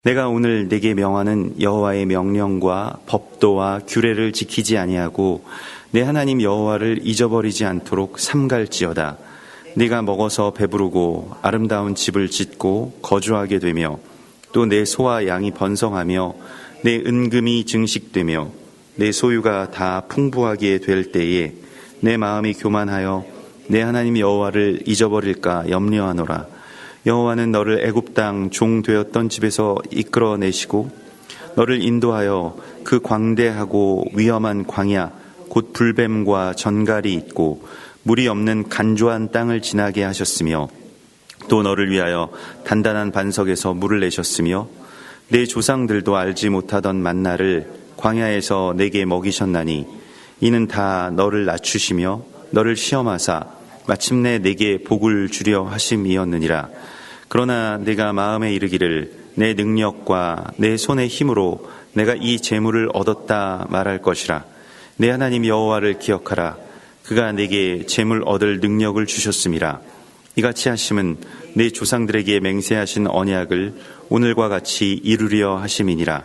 내가 오늘 네게 명하는 여호와의 명령과 법도와 규례를 지키지 아니하고 내 하나님 여호와를 잊어버리지 않도록 삼갈지어다. 네가 먹어서 배부르고 아름다운 집을 짓고 거주하게 되며 또 내 소와 양이 번성하며 내 은금이 증식되며 내 소유가 다 풍부하게 될 때에 내 마음이 교만하여 내 하나님 여호와를 잊어버릴까 염려하노라. 여호와는 너를 애굽 땅 종 되었던 집에서 이끌어내시고 너를 인도하여 그 광대하고 위험한 광야 곧 불뱀과 전갈이 있고 물이 없는 간조한 땅을 지나게 하셨으며 또 너를 위하여 단단한 반석에서 물을 내셨으며 내 조상들도 알지 못하던 만나를 광야에서 내게 먹이셨나니 이는 다 너를 낮추시며 너를 시험하사 마침내 내게 복을 주려 하심이었느니라. 그러나 내가 마음에 이르기를 내 능력과 내 손의 힘으로 내가 이 재물을 얻었다 말할 것이라. 내 하나님 여호와를 기억하라. 그가 내게 재물 얻을 능력을 주셨음이라. 이같이 하심은 내 조상들에게 맹세하신 언약을 오늘과 같이 이루려 하심이니라.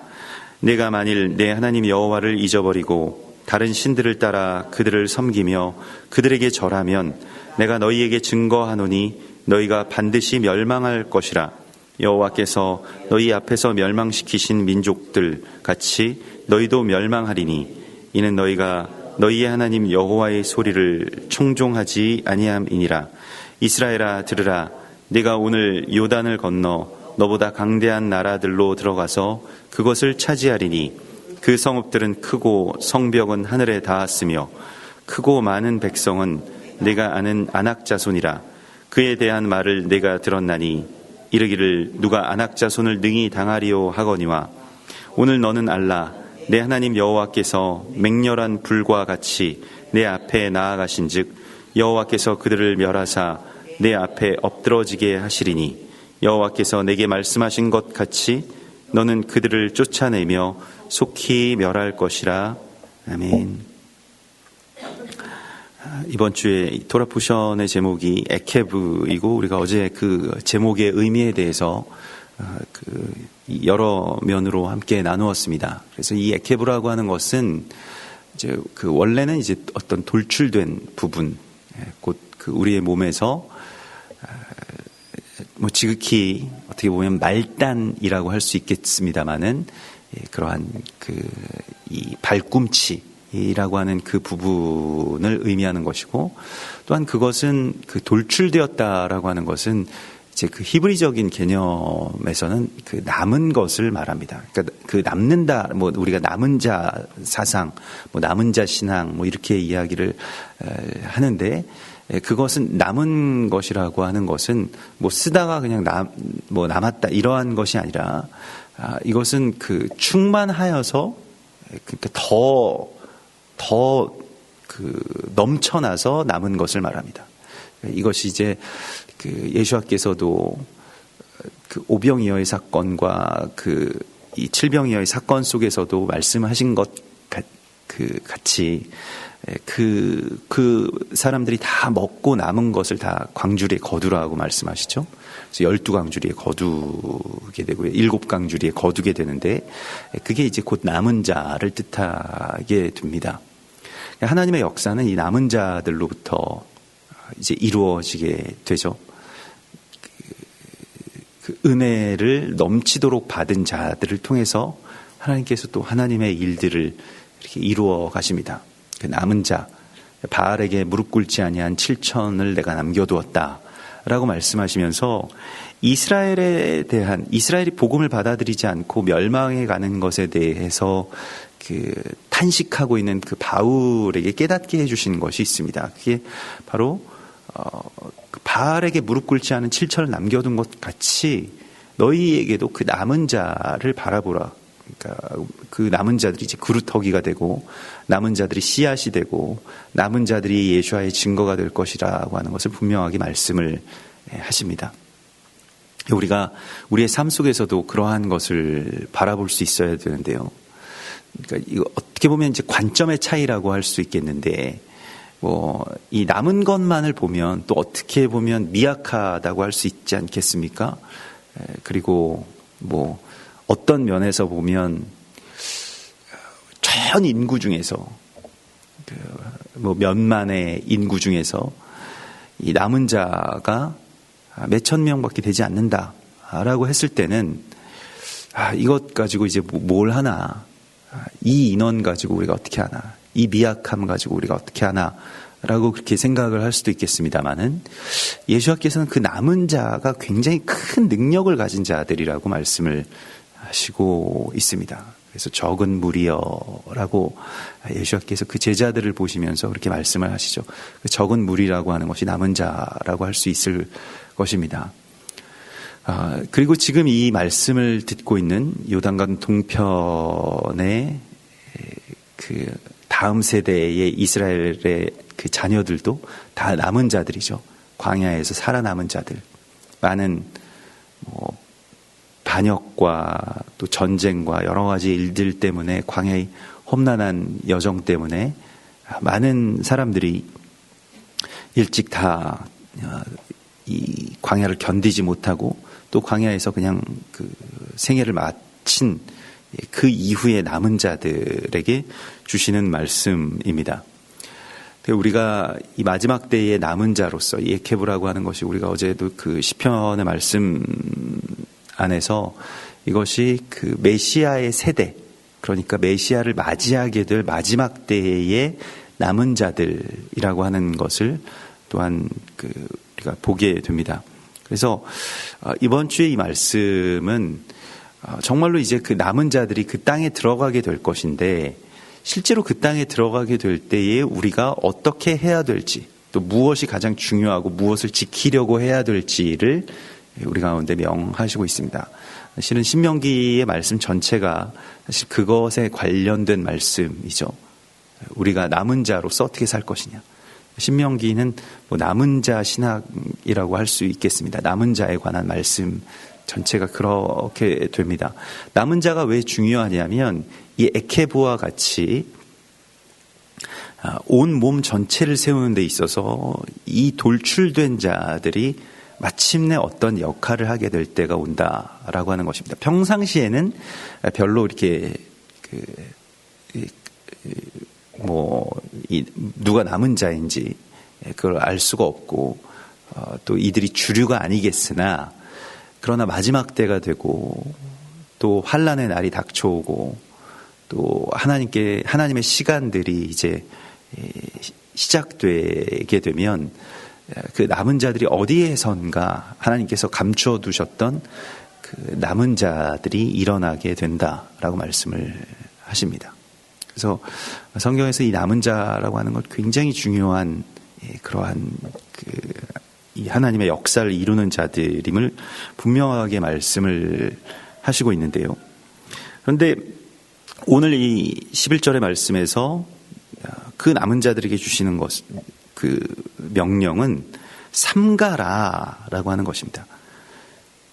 내가 만일 내 하나님 여호와를 잊어버리고 다른 신들을 따라 그들을 섬기며 그들에게 절하면 내가 너희에게 증거하노니 너희가 반드시 멸망할 것이라. 여호와께서 너희 앞에서 멸망시키신 민족들 같이 너희도 멸망하리니 이는 너희가 너희의 하나님 여호와의 소리를 청종하지 아니함이니라. 이스라엘아 들으라. 내가 오늘 요단을 건너 너보다 강대한 나라들로 들어가서 그것을 차지하리니 그 성읍들은 크고 성벽은 하늘에 닿았으며 크고 많은 백성은 내가 아는 아낙 자손이라. 그에 대한 말을 내가 들었나니 이르기를 누가 아낙 자손을 능히 당하리요 하거니와 오늘 너는 알라. 내 하나님 여호와께서 맹렬한 불과 같이 내 앞에 나아가신즉 여호와께서 그들을 멸하사 내 앞에 엎드러지게 하시리니 여호와께서 내게 말씀하신 것 같이 너는 그들을 쫓아내며 속히 멸할 것이라. 아멘. 이번 주에 토라 포션의 제목이 에케브이고 우리가 어제 그 제목의 의미에 대해서 여러 면으로 함께 나누었습니다. 그래서 이 에케브라고 하는 것은 이제 그 원래는 이제 어떤 돌출된 부분, 곧 그 우리의 몸에서 뭐 지극히 어떻게 보면 말단이라고 할 수 있겠습니다만은 그러한 이 발꿈치라고 하는 그 부분을 의미하는 것이고 또한 그것은 그 돌출되었다라고 하는 것은 이제 그 히브리적인 개념에서는 그 남은 것을 말합니다. 그러니까 그 남는다, 뭐 우리가 남은 자 사상, 뭐 남은 자 신앙, 뭐 이렇게 이야기를 하는데 그것은 남은 것이라고 하는 것은 뭐 쓰다가 그냥 뭐 남았다 이러한 것이 아니라 이것은 그 충만하여서 그러니까 더 넘쳐나서 남은 것을 말합니다. 이것이 이제 그 예수님께서도 그 오병이어의 사건과 이 칠병이어의 사건 속에서도 말씀하신 것 같이 그 사람들이 다 먹고 남은 것을 다 광주리에 거두라고 말씀하시죠. 그래서 12광주리에 거두게 되고요. 7광주리에 거두게 되는데 그게 이제 곧 남은 자를 뜻하게 됩니다. 하나님의 역사는 이 남은 자들로부터 이제 이루어지게 되죠. 그 은혜를 넘치도록 받은 자들을 통해서 하나님께서 또 하나님의 일들을 이렇게 이루어 가십니다. 그 남은 자, 바알에게 무릎 꿇지 아니한 7천을 내가 남겨두었다라고 말씀하시면서 이스라엘에 대한 이스라엘이 복음을 받아들이지 않고 멸망해 가는 것에 대해서 그 탄식하고 있는 그 바울에게 깨닫게 해주신 것이 있습니다. 그게 바로 바알에게 무릎 꿇지 않은 7천을 남겨둔 것 같이 너희에게도 그 남은 자를 바라보라. 그러니까 그 남은 자들이 이제 그루터기가 되고 남은 자들이 씨앗이 되고 남은 자들이 예수와의 증거가 될 것이라고 하는 것을 분명하게 말씀을 하십니다. 우리가 우리의 삶 속에서도 그러한 것을 바라볼 수 있어야 되는데요. 그러니까 이거 어떻게 보면 이제 관점의 차이라고 할 수 있겠는데, 뭐 이 남은 것만을 보면 또 어떻게 보면 미약하다고 할 수 있지 않겠습니까? 그리고 뭐 어떤 면에서 보면 전 인구 중에서 뭐 몇만의 인구 중에서 이 남은 자가 몇천 명밖에 되지 않는다라고 했을 때는 이것 가지고 이제 뭘 하나, 이 인원 가지고 우리가 어떻게 하나, 이 미약함 가지고 우리가 어떻게 하나라고 그렇게 생각을 할 수도 있겠습니다만은 예수님께서는 그 남은 자가 굉장히 큰 능력을 가진 자들이라고 말씀을 하시고 있습니다. 그래서 적은 무리여라고 예수님께서 그 제자들을 보시면서 그렇게 말씀을 하시죠. 그 적은 무리라고 하는 것이 남은 자라고 할 수 있을 것입니다. 그리고 지금 이 말씀을 듣고 있는 요단강 동편의 그 다음 세대의 이스라엘의 그 자녀들도 다 남은 자들이죠. 광야에서 살아남은 자들. 많은 반역과 또 전쟁과 여러 가지 일들 때문에 광야의 험난한 여정 때문에 많은 사람들이 일찍 다 이 광야를 견디지 못하고 또 광야에서 그냥 그 생애를 마친 그 이후에 남은 자들에게 주시는 말씀입니다. 우리가 이 마지막 때의 남은 자로서 예케브라고 하는 것이 우리가 어제도 그 시편의 말씀 안에서 이것이 그 메시아의 세대, 그러니까 메시아를 맞이하게 될 마지막 때의 남은 자들이라고 하는 것을 또한 우리가 보게 됩니다. 그래서 이번 주에 이 말씀은 정말로 이제 그 남은 자들이 그 땅에 들어가게 될 것인데 실제로 그 땅에 들어가게 될 때에 우리가 어떻게 해야 될지 또 무엇이 가장 중요하고 무엇을 지키려고 해야 될지를 우리 가운데 명하시고 있습니다. 사실은 신명기의 말씀 전체가 사실 그것에 관련된 말씀이죠. 우리가 남은 자로서 어떻게 살 것이냐. 신명기는 뭐 남은 자 신학이라고 할 수 있겠습니다. 남은 자에 관한 말씀 전체가 그렇게 됩니다. 남은 자가 왜 중요하냐면 이 에케브와 같이 온 몸 전체를 세우는 데 있어서 이 돌출된 자들이 마침내 어떤 역할을 하게 될 때가 온다라고 하는 것입니다. 평상시에는 별로 이렇게 누가 남은 자인지 그걸 알 수가 없고 또 이들이 주류가 아니겠으나 그러나 마지막 때가 되고 또 환난의 날이 닥쳐오고 또 하나님의 시간들이 이제 시작되게 되면 그 남은 자들이 어디에선가 하나님께서 감추어 두셨던 그 남은 자들이 일어나게 된다라고 말씀을 하십니다. 그래서 성경에서 이 남은 자라고 하는 것 굉장히 중요한 그러한 이 하나님의 역사를 이루는 자들임을 분명하게 말씀을 하시고 있는데요. 그런데 오늘 이 11절의 말씀에서 그 남은 자들에게 주시는 그 명령은 삼가라라고 하는 것입니다.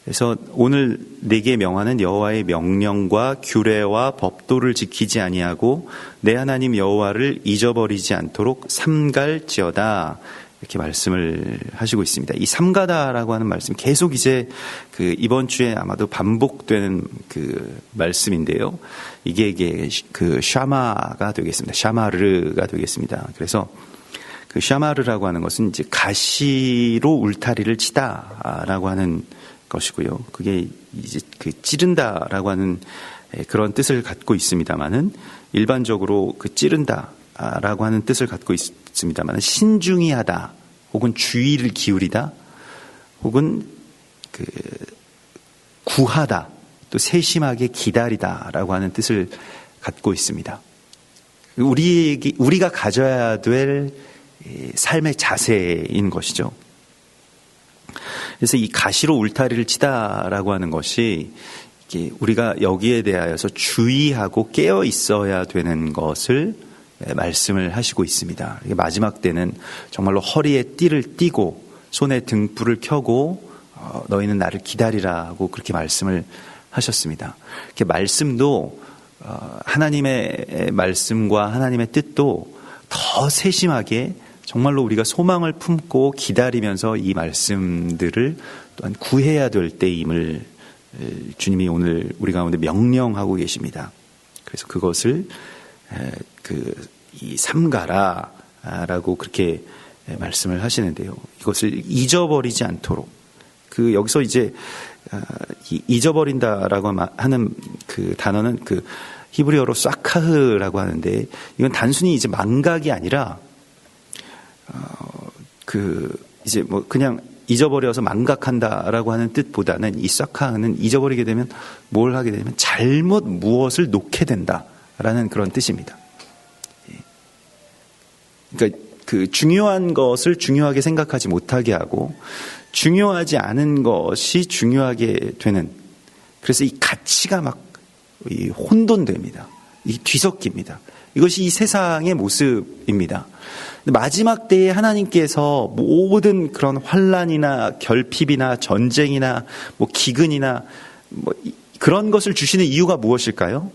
그래서 오늘 내게 명하는 여호와의 명령과 규례와 법도를 지키지 아니하고 내 하나님 여호와를 잊어버리지 않도록 삼갈지어다 이렇게 말씀을 하시고 있습니다. 이 삼가다라고 하는 말씀 계속 이제 이번 주에 아마도 반복되는 그 말씀인데요. 이게 그 샤마가 되겠습니다. 샤마르가 되겠습니다. 그래서 그 샤마르라고 하는 것은 이제 가시로 울타리를 치다라고 하는 것이고요. 그게 이제 찌른다라고 하는 그런 뜻을 갖고 있습니다만은 일반적으로 찌른다라고 하는 뜻을 갖고 있습니다만은 신중히 하다, 혹은 주의를 기울이다, 혹은 구하다, 또 세심하게 기다리다라고 하는 뜻을 갖고 있습니다. 우리가 가져야 될 삶의 자세인 것이죠. 그래서 이 가시로 울타리를 치다라고 하는 것이 우리가 여기에 대하여서 주의하고 깨어 있어야 되는 것을 말씀을 하시고 있습니다. 마지막 때는 정말로 허리에 띠를 띠고 손에 등불을 켜고 너희는 나를 기다리라고 그렇게 말씀을 하셨습니다. 이렇게 말씀도 하나님의 말씀과 하나님의 뜻도 더 세심하게 정말로 우리가 소망을 품고 기다리면서 이 말씀들을 또한 구해야 될 때임을 주님이 오늘 우리 가운데 명령하고 계십니다. 그래서 그것을 삼가라라고 그렇게 말씀을 하시는데요. 이것을 잊어버리지 않도록 여기서 이제 잊어버린다라고 하는 그 단어는 히브리어로 싹카흐라고 하는데 이건 단순히 이제 망각이 아니라 이제 그냥 잊어버려서 망각한다라고 하는 뜻보다는 이 싹카흐는 잊어버리게 되면 뭘 하게 되면 잘못 무엇을 놓게 된다라는 그런 뜻입니다. 그러니까 중요한 것을 중요하게 생각하지 못하게 하고 중요하지 않은 것이 중요하게 되는, 그래서 이 가치가 막 혼돈됩니다. 이 뒤섞입니다. 이것이 이 세상의 모습입니다. 마지막 때에 하나님께서 모든 그런 환난이나 결핍이나 전쟁이나 기근이나 그런 것을 주시는 이유가 무엇일까요?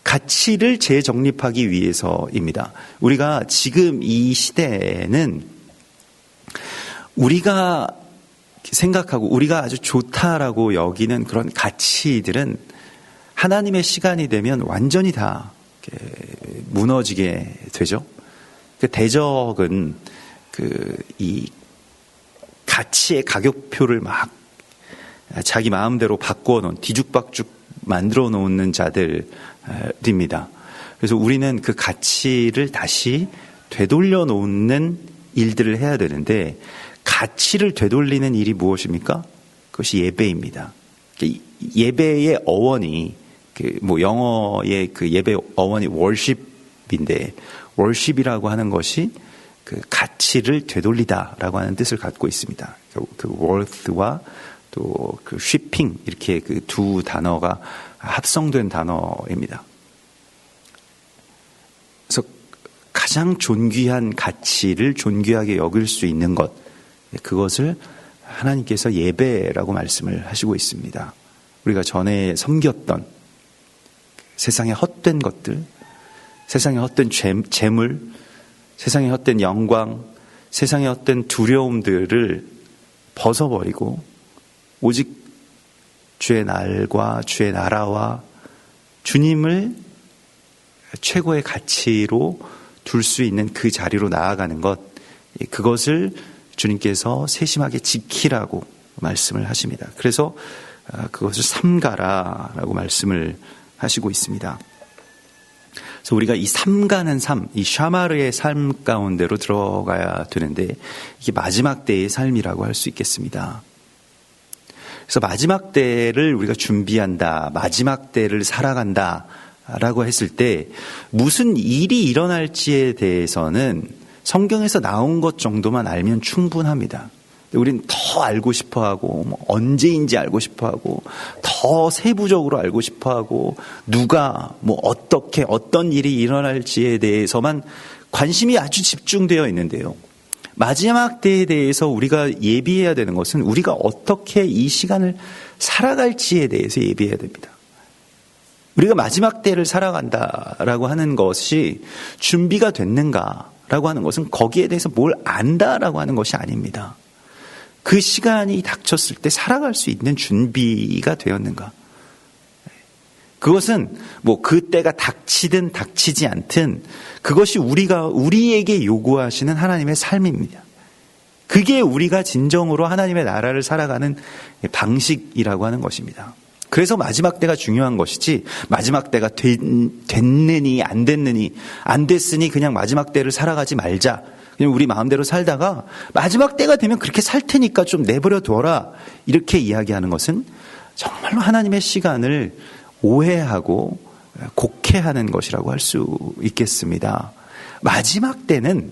가치를 재정립하기 위해서입니다. 우리가 지금 이 시대에는 우리가 생각하고 우리가 아주 좋다라고 여기는 그런 가치들은 하나님의 시간이 되면 완전히 다 무너지게 되죠. 대적은 이 가치의 가격표를 막 자기 마음대로 바꾸어 놓은, 뒤죽박죽 만들어 놓는 자들입니다. 그래서 우리는 그 가치를 다시 되돌려 놓는 일들을 해야 되는데, 가치를 되돌리는 일이 무엇입니까? 그것이 예배입니다. 예배의 어원이 영어의 예배 어원이 worship인데, worship이라고 하는 것이 가치를 되돌리다라고 하는 뜻을 갖고 있습니다. worth와 또 shipping, 이렇게 두 단어가 합성된 단어입니다. 그래서 가장 존귀한 가치를 존귀하게 여길 수 있는 것, 그것을 하나님께서 예배라고 말씀을 하시고 있습니다. 우리가 전에 섬겼던 세상의 헛된 것들, 세상의 헛된 재물, 세상의 헛된 영광, 세상의 헛된 두려움들을 벗어버리고 오직 주의 날과 주의 나라와 주님을 최고의 가치로 둘 수 있는 그 자리로 나아가는 것, 그것을 주님께서 세심하게 지키라고 말씀을 하십니다. 그래서 그것을 삼가라라고 말씀을 하시고 있습니다. 그래서 우리가 이 삼가는 삶, 이 샤마르의 삶 가운데로 들어가야 되는데, 이게 마지막 때의 삶이라고 할 수 있겠습니다. 그래서 마지막 때를 우리가 준비한다, 마지막 때를 살아간다 라고 했을 때 무슨 일이 일어날지에 대해서는 성경에서 나온 것 정도만 알면 충분합니다. 우리는 더 알고 싶어하고 언제인지 알고 싶어하고 더 세부적으로 알고 싶어하고 누가 어떻게 어떤 일이 일어날지에 대해서만 관심이 아주 집중되어 있는데요. 마지막 때에 대해서 우리가 예비해야 되는 것은 우리가 어떻게 이 시간을 살아갈지에 대해서 예비해야 됩니다. 우리가 마지막 때를 살아간다라고 하는 것이 준비가 됐는가라고 하는 것은 거기에 대해서 뭘 안다라고 하는 것이 아닙니다. 그 시간이 닥쳤을 때 살아갈 수 있는 준비가 되었는가. 그것은 그때가 닥치든 닥치지 않든 그것이 우리에게 요구하시는 하나님의 삶입니다. 그게 우리가 진정으로 하나님의 나라를 살아가는 방식이라고 하는 것입니다. 그래서 마지막 때가 중요한 것이지, 마지막 때가 됐느니 안 됐느니, 안 됐으니 그냥 마지막 때를 살아가지 말자, 그냥 우리 마음대로 살다가 마지막 때가 되면 그렇게 살 테니까 좀 내버려 둬라, 이렇게 이야기하는 것은 정말로 하나님의 시간을 오해하고 곡해하는 것이라고 할 수 있겠습니다. 마지막 때는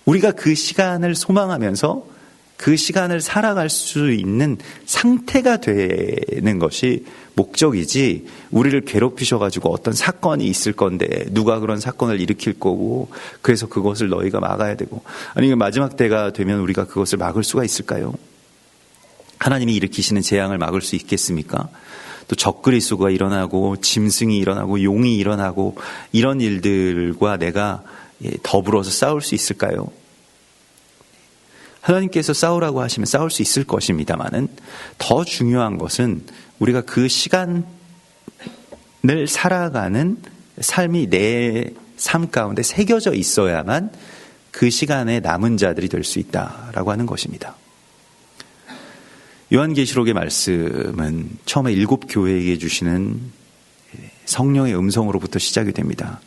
우리가 그 시간을 소망하면서 그 시간을 살아갈 수 있는 상태가 되는 것이 목적이지, 우리를 괴롭히셔가지고 어떤 사건이 있을 건데 누가 그런 사건을 일으킬 거고 그래서 그것을 너희가 막아야 되고, 아니 마지막 때가 되면 우리가 그것을 막을 수가 있을까요? 하나님이 일으키시는 재앙을 막을 수 있겠습니까? 또 적그리스도가 일어나고 짐승이 일어나고 용이 일어나고 이런 일들과 내가 더불어서 싸울 수 있을까요? 하나님께서 싸우라고 하시면 싸울 수 있을 것입니다만은 더 중요한 것은 우리가 그 시간을 살아가는 삶이 내 삶 가운데 새겨져 있어야만 그 시간에 남은 자들이 될 수 있다라고 하는 것입니다. 요한계시록의 말씀은 처음에 7 교회에게 주시는 성령의 음성으로부터 시작이 됩니다.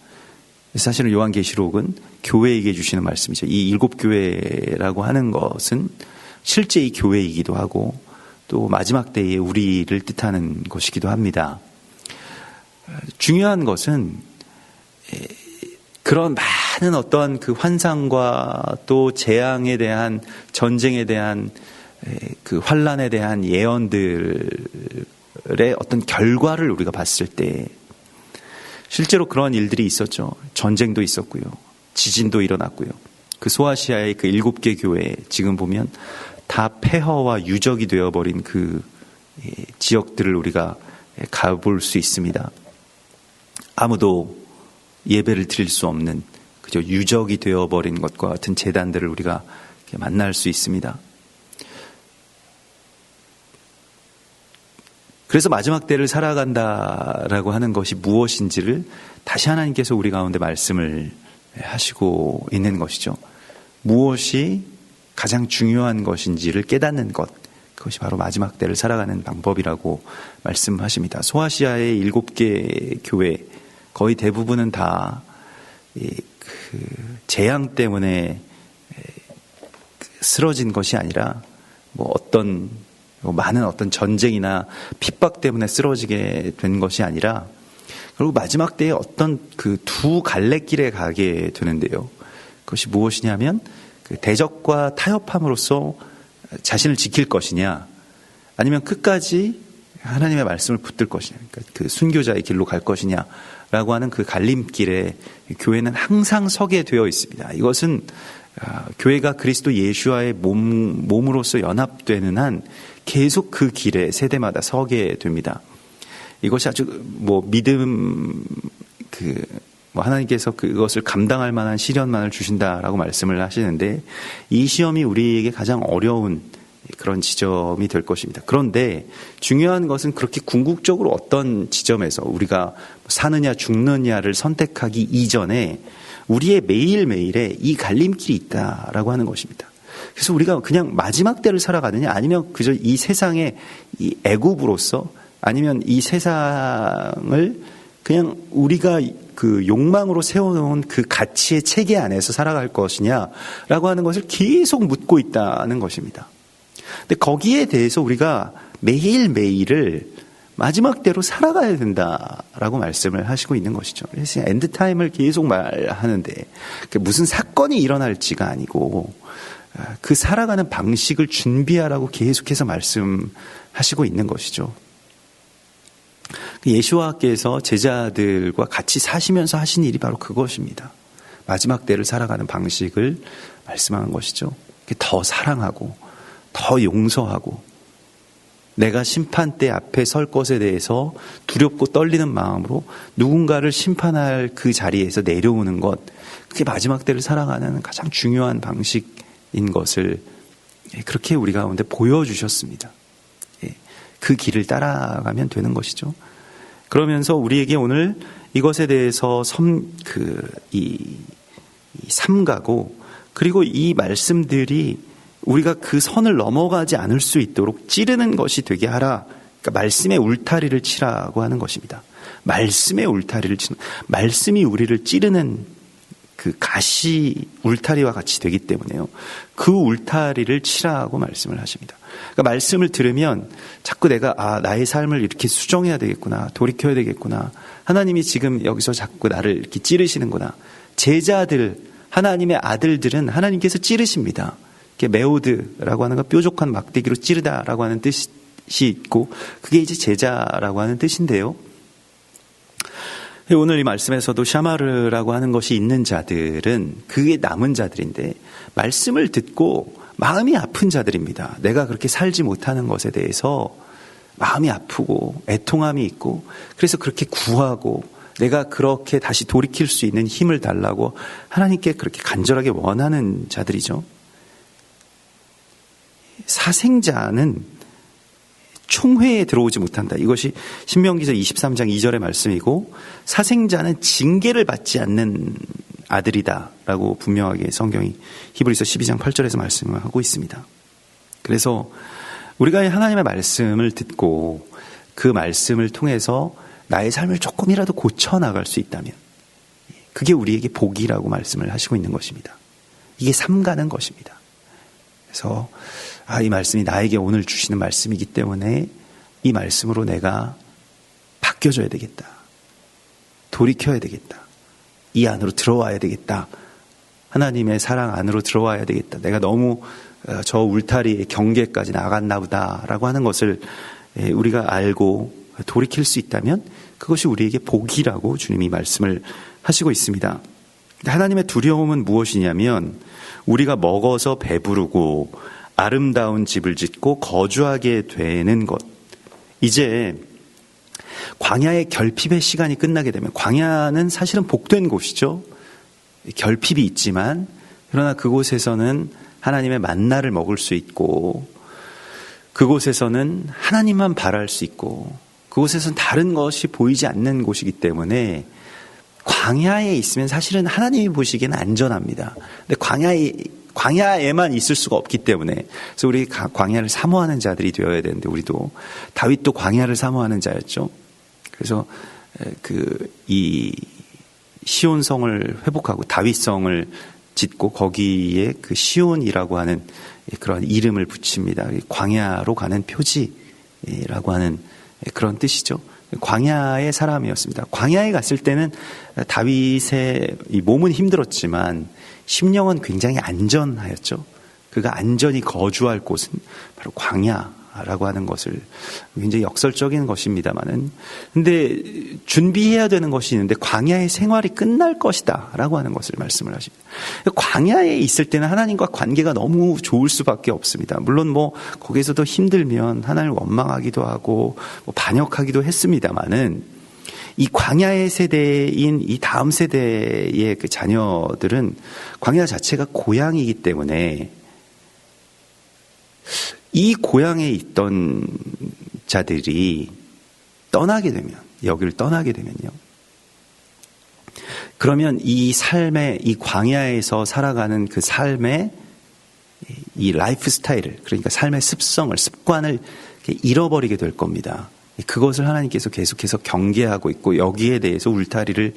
사실은 요한계시록은 교회에게 주시는 말씀이죠. 이 7 교회라고 하는 것은 실제 이 교회이기도 하고 또 마지막 때에 우리를 뜻하는 것이기도 합니다. 중요한 것은 그런 많은 어떤 그 환상과 또 재앙에 대한 전쟁에 대한 그 환란에 대한 예언들의 어떤 결과를 우리가 봤을 때 실제로 그런 일들이 있었죠. 전쟁도 있었고요. 지진도 일어났고요. 그 소아시아의 그 7개 교회 지금 보면 다 폐허와 유적이 되어버린 그 지역들을 우리가 가볼 수 있습니다. 아무도 예배를 드릴 수 없는 그저 유적이 되어버린 것과 같은 제단들을 우리가 만날 수 있습니다. 그래서 마지막 때를 살아간다라고 하는 것이 무엇인지를 다시 하나님께서 우리 가운데 말씀을 하시고 있는 것이죠. 무엇이 가장 중요한 것인지를 깨닫는 것, 그것이 바로 마지막 때를 살아가는 방법이라고 말씀하십니다. 소아시아의 7개 교회 거의 대부분은 다 그 재앙 때문에 쓰러진 것이 아니라 많은 어떤 전쟁이나 핍박 때문에 쓰러지게 된 것이 아니라 그리고 마지막 때에 어떤 그 두 갈래길에 가게 되는데요. 그것이 무엇이냐면 그 대적과 타협함으로써 자신을 지킬 것이냐 아니면 끝까지 하나님의 말씀을 붙들 것이냐, 그러니까 그 순교자의 길로 갈 것이냐라고 하는 그 갈림길에 교회는 항상 서게 되어 있습니다. 이것은 교회가 그리스도 예수와의 몸으로서 연합되는 한 계속 그 길에 세대마다 서게 됩니다. 이것이 아주 하나님께서 그것을 감당할 만한 시련만을 주신다라고 말씀을 하시는데 이 시험이 우리에게 가장 어려운 그런 지점이 될 것입니다. 그런데 중요한 것은 그렇게 궁극적으로 어떤 지점에서 우리가 사느냐 죽느냐를 선택하기 이전에 우리의 매일매일에 이 갈림길이 있다라고 하는 것입니다. 그래서 우리가 그냥 마지막 때를 살아가느냐 아니면 그저 이 세상의 이 애굽으로서 아니면 이 세상을 그냥 우리가 그 욕망으로 세워놓은 그 가치의 체계 안에서 살아갈 것이냐라고 하는 것을 계속 묻고 있다는 것입니다. 근데 거기에 대해서 우리가 매일매일을 마지막 때로 살아가야 된다라고 말씀을 하시고 있는 것이죠. 그래서 엔드타임을 계속 말하는데 무슨 사건이 일어날지가 아니고 그 살아가는 방식을 준비하라고 계속해서 말씀하시고 있는 것이죠. 예수와께서 제자들과 같이 사시면서 하신 일이 바로 그것입니다. 마지막 때를 살아가는 방식을 말씀하는 것이죠. 더 사랑하고 더 용서하고 내가 심판대 앞에 설 것에 대해서 두렵고 떨리는 마음으로 누군가를 심판할 그 자리에서 내려오는 것, 그게 마지막 때를 살아가는 가장 중요한 방식인 것을 그렇게 우리 가운데 보여주셨습니다. 그 길을 따라가면 되는 것이죠. 그러면서 우리에게 오늘 이것에 대해서 삼가고 그리고 이 말씀들이 우리가 그 선을 넘어가지 않을 수 있도록 찌르는 것이 되게 하라. 그러니까 말씀의 울타리를 치라고 하는 것입니다. 말씀의 울타리를 치는, 말씀이 우리를 찌르는 그 가시 울타리와 같이 되기 때문에요. 그 울타리를 치라고 말씀을 하십니다. 그러니까 말씀을 들으면 자꾸 내가 나의 삶을 이렇게 수정해야 되겠구나, 돌이켜야 되겠구나. 하나님이 지금 여기서 자꾸 나를 이렇게 찌르시는구나. 제자들, 하나님의 아들들은 하나님께서 찌르십니다. 메오드라고 하는 건 뾰족한 막대기로 찌르다라고 하는 뜻이 있고 그게 이제 제자라고 하는 뜻인데요. 오늘 이 말씀에서도 샤마르라고 하는 것이 있는 자들은 그게 남은 자들인데 말씀을 듣고 마음이 아픈 자들입니다. 내가 그렇게 살지 못하는 것에 대해서 마음이 아프고 애통함이 있고 그래서 그렇게 구하고 내가 그렇게 다시 돌이킬 수 있는 힘을 달라고 하나님께 그렇게 간절하게 원하는 자들이죠. 사생자는 총회에 들어오지 못한다. 이것이 신명기서 23장 2절의 말씀이고, 사생자는 징계를 받지 않는 아들이다 라고 분명하게 성경이 히브리서 12장 8절에서 말씀을 하고 있습니다. 그래서 우리가 하나님의 말씀을 듣고 그 말씀을 통해서 나의 삶을 조금이라도 고쳐나갈 수 있다면 그게 우리에게 복이라고 말씀을 하시고 있는 것입니다. 이게 삼가는 것입니다. 그래서 이 말씀이 나에게 오늘 주시는 말씀이기 때문에 이 말씀으로 내가 바뀌어져야 되겠다. 돌이켜야 되겠다. 이 안으로 들어와야 되겠다. 하나님의 사랑 안으로 들어와야 되겠다. 내가 너무 저 울타리의 경계까지 나갔나 보다라고 하는 것을 우리가 알고 돌이킬 수 있다면 그것이 우리에게 복이라고 주님이 말씀을 하시고 있습니다. 하나님의 두려움은 무엇이냐면 우리가 먹어서 배부르고 아름다운 집을 짓고 거주하게 되는 것. 이제 광야의 결핍의 시간이 끝나게 되면, 광야는 사실은 복된 곳이죠. 결핍이 있지만 그러나 그곳에서는 하나님의 만나를 먹을 수 있고, 그곳에서는 하나님만 바랄 수 있고, 그곳에서는 다른 것이 보이지 않는 곳이기 때문에 광야에 있으면 사실은 하나님이 보시기에는 안전합니다. 근데 광야에만 있을 수가 없기 때문에, 그래서 우리 광야를 사모하는 자들이 되어야 되는데, 우리도 다윗도 광야를 사모하는 자였죠. 그래서 이 시온성을 회복하고 다윗성을 짓고 거기에 그 시온이라고 하는 그런 이름을 붙입니다. 광야로 가는 표지라고 하는 그런 뜻이죠. 광야의 사람이었습니다. 광야에 갔을 때는 다윗의 이 몸은 힘들었지만 심령은 굉장히 안전하였죠. 그가 안전히 거주할 곳은 바로 광야라고 하는 것을, 굉장히 역설적인 것입니다만은, 근데 준비해야 되는 것이 있는데 광야의 생활이 끝날 것이다 라고 하는 것을 말씀을 하십니다. 광야에 있을 때는 하나님과 관계가 너무 좋을 수밖에 없습니다. 물론 거기에서도 힘들면 하나님을 원망하기도 하고 반역하기도 했습니다만은, 이 광야의 세대인 이 다음 세대의 그 자녀들은 광야 자체가 고향이기 때문에 이 고향에 있던 자들이 떠나게 되면, 여기를 떠나게 되면요, 그러면 이 삶의, 이 광야에서 살아가는 그 삶의 이 라이프 스타일을, 그러니까 삶의 습성을, 습관을 잃어버리게 될 겁니다. 그것을 하나님께서 계속해서 경계하고 있고 여기에 대해서 울타리를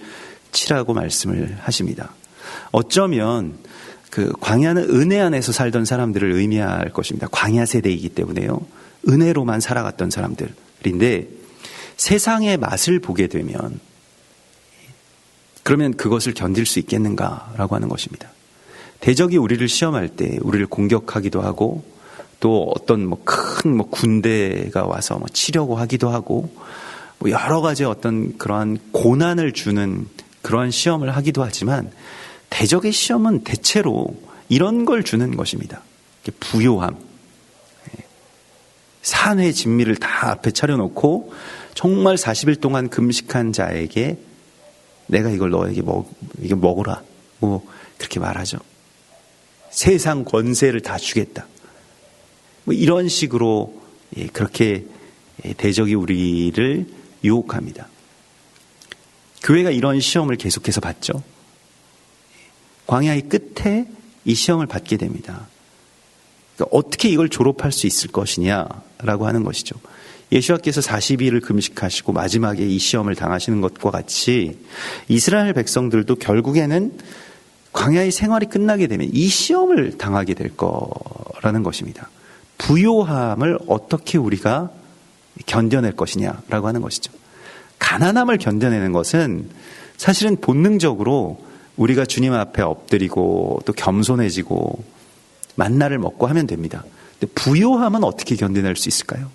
치라고 말씀을 하십니다. 어쩌면 그 광야는 은혜 안에서 살던 사람들을 의미할 것입니다. 광야 세대이기 때문에요. 은혜로만 살아갔던 사람들인데 세상의 맛을 보게 되면 그러면 그것을 견딜 수 있겠는가라고 하는 것입니다. 대적이 우리를 시험할 때 우리를 공격하기도 하고 또 어떤 큰 군대가 와서 치려고 하기도 하고 여러 가지 어떤 그러한 고난을 주는 그러한 시험을 하기도 하지만 대적의 시험은 대체로 이런 걸 주는 것입니다. 부요함. 산의 진미를 다 앞에 차려놓고 정말 40일 동안 금식한 자에게 내가 이걸 너에게 이게 먹으라. 그렇게 말하죠. 세상 권세를 다 주겠다. 이런 식으로 그렇게 대적이 우리를 유혹합니다. 교회가 이런 시험을 계속해서 받죠. 광야의 끝에 이 시험을 받게 됩니다. 그러니까 어떻게 이걸 졸업할 수 있을 것이냐라고 하는 것이죠. 예수와께서 40일을 금식하시고 마지막에 이 시험을 당하시는 것과 같이 이스라엘 백성들도 결국에는 광야의 생활이 끝나게 되면 이 시험을 당하게 될 거라는 것입니다. 부요함을 어떻게 우리가 견뎌낼 것이냐라고 하는 것이죠. 가난함을 견뎌내는 것은 사실은 본능적으로 우리가 주님 앞에 엎드리고 또 겸손해지고 만나를 먹고 하면 됩니다. 근데 부요함은 어떻게 견뎌낼 수 있을까요?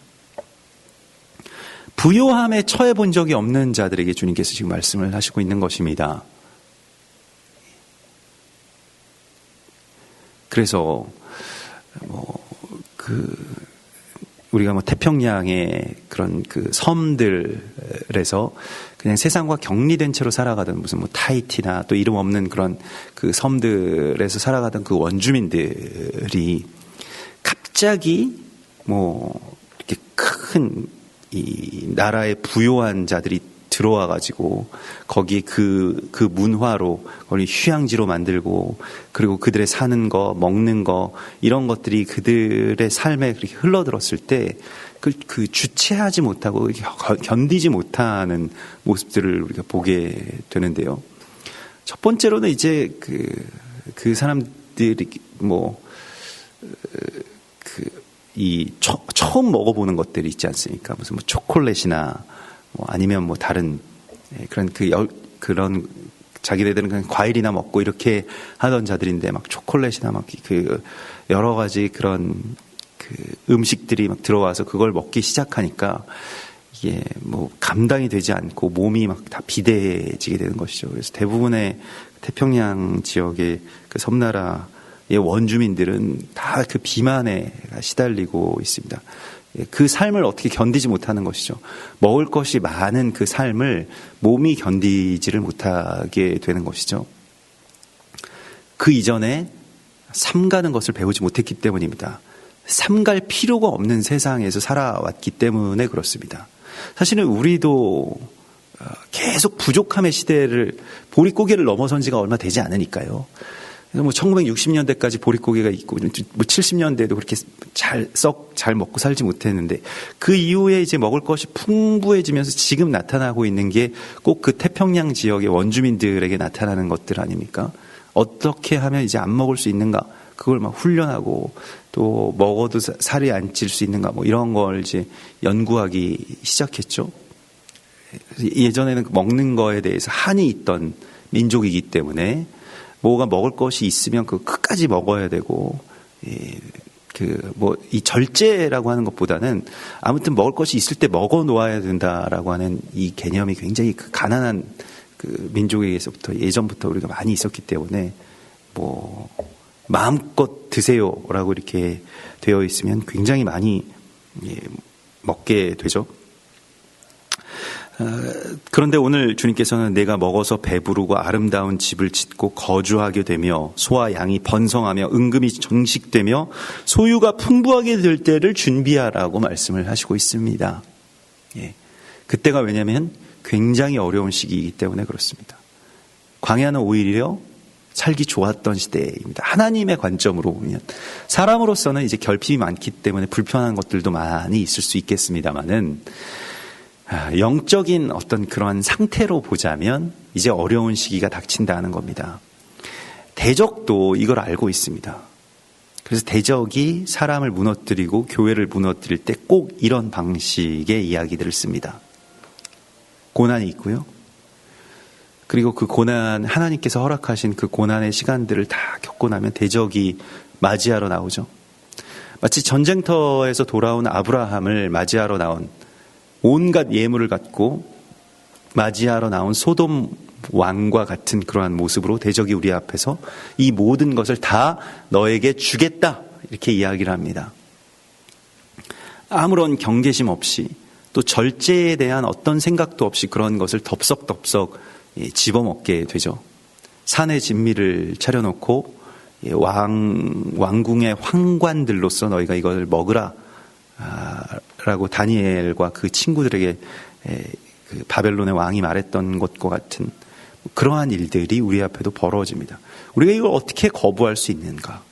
부요함에 처해 본 적이 없는 자들에게 주님께서 지금 말씀을 하시고 있는 것입니다. 그래서 우리가 태평양의 그런 그 섬들에서 그냥 세상과 격리된 채로 살아가던 무슨 타히티나 또 이름 없는 그런 그 섬들에서 살아가던 그 원주민들이 갑자기 뭐 이렇게 큰 이 나라의 부요한 자들이 들어와 가지고 거기 그 문화로 거기 휴양지로 만들고 그리고 그들의 사는 거 먹는 거 이런 것들이 그들의 삶에 그렇게 흘러들었을 때 그 주체하지 못하고 견디지 못하는 모습들을 우리가 보게 되는데요. 첫 번째로는 이제 그 사람들이 처음 먹어보는 것들이 있지 않습니까? 무슨 뭐 초콜릿이나 아니면 뭐 다른 그런 자기네들은 그냥 과일이나 먹고 이렇게 하던 자들인데 막 초콜릿이나 막 여러 가지 그런 음식들이 막 들어와서 그걸 먹기 시작하니까 이게 뭐 감당이 되지 않고 몸이 막 다 비대해지게 되는 것이죠. 그래서 대부분의 태평양 지역의 그 섬나라의 원주민들은 다 그 비만에 시달리고 있습니다. 그 삶을 어떻게 견디지 못하는 것이죠. 먹을 것이 많은 그 삶을 몸이 견디지를 못하게 되는 것이죠. 그 이전에 삼가는 것을 배우지 못했기 때문입니다. 삼갈 필요가 없는 세상에서 살아왔기 때문에 그렇습니다. 사실은 우리도 계속 부족함의 시대를 보릿고개를 넘어선 지가 얼마 되지 않으니까요. 그래서 뭐 1960년대까지 보릿고개가 있고 뭐 70년대에도 그렇게 잘 먹고 살지 못했는데 그 이후에 이제 먹을 것이 풍부해지면서 지금 나타나고 있는 게 꼭 그 태평양 지역의 원주민들에게 나타나는 것들 아닙니까? 어떻게 하면 이제 안 먹을 수 있는가? 그걸 막 훈련하고 또 먹어도 살이 안 찔 수 있는가? 뭐 이런 걸 이제 연구하기 시작했죠. 예전에는 먹는 거에 대해서 한이 있던 민족이기 때문에 뭐가 먹을 것이 있으면 그 끝까지 먹어야 되고, 이 절제라고 하는 것보다는 아무튼 먹을 것이 있을 때 먹어 놓아야 된다라고 하는 이 개념이 굉장히 가난한 그 민족에게서부터 예전부터 우리가 많이 있었기 때문에 뭐 마음껏 드세요라고 이렇게 되어 있으면 굉장히 많이 먹게 되죠. 그런데 오늘 주님께서는 내가 먹어서 배부르고 아름다운 집을 짓고 거주하게 되며 소와 양이 번성하며 은금이 정식되며 소유가 풍부하게 될 때를 준비하라고 말씀을 하시고 있습니다. 그때가 왜냐하면 굉장히 어려운 시기이기 때문에 그렇습니다. 광야는 오히려 살기 좋았던 시대입니다. 하나님의 관점으로 보면 사람으로서는 이제 결핍이 많기 때문에 불편한 것들도 많이 있을 수 있겠습니다만은 영적인 어떤 그런 상태로 보자면 이제 어려운 시기가 닥친다는 겁니다. 대적도 이걸 알고 있습니다. 그래서 대적이 사람을 무너뜨리고 교회를 무너뜨릴 때 꼭 이런 방식의 이야기들을 씁니다. 고난이 있고요. 그리고 그 고난, 하나님께서 허락하신 그 고난의 시간들을 다 겪고 나면 대적이 맞이하러 나오죠. 마치 전쟁터에서 돌아온 아브라함을 맞이하러 나온 온갖 예물을 갖고 맞이하러 나온 소돔 왕과 같은 그러한 모습으로 대적이 우리 앞에서 이 모든 것을 다 너에게 주겠다 이렇게 이야기를 합니다. 아무런 경계심 없이 또 절제에 대한 어떤 생각도 없이 그런 것을 덥석덥석 집어먹게 되죠. 산의 진미를 차려놓고 왕궁의 황관들로서 너희가 이걸 먹으라 라고 다니엘과 그 친구들에게 그 바벨론의 왕이 말했던 것과 같은 그러한 일들이 우리 앞에도 벌어집니다. 우리가 이걸 어떻게 거부할 수 있는가?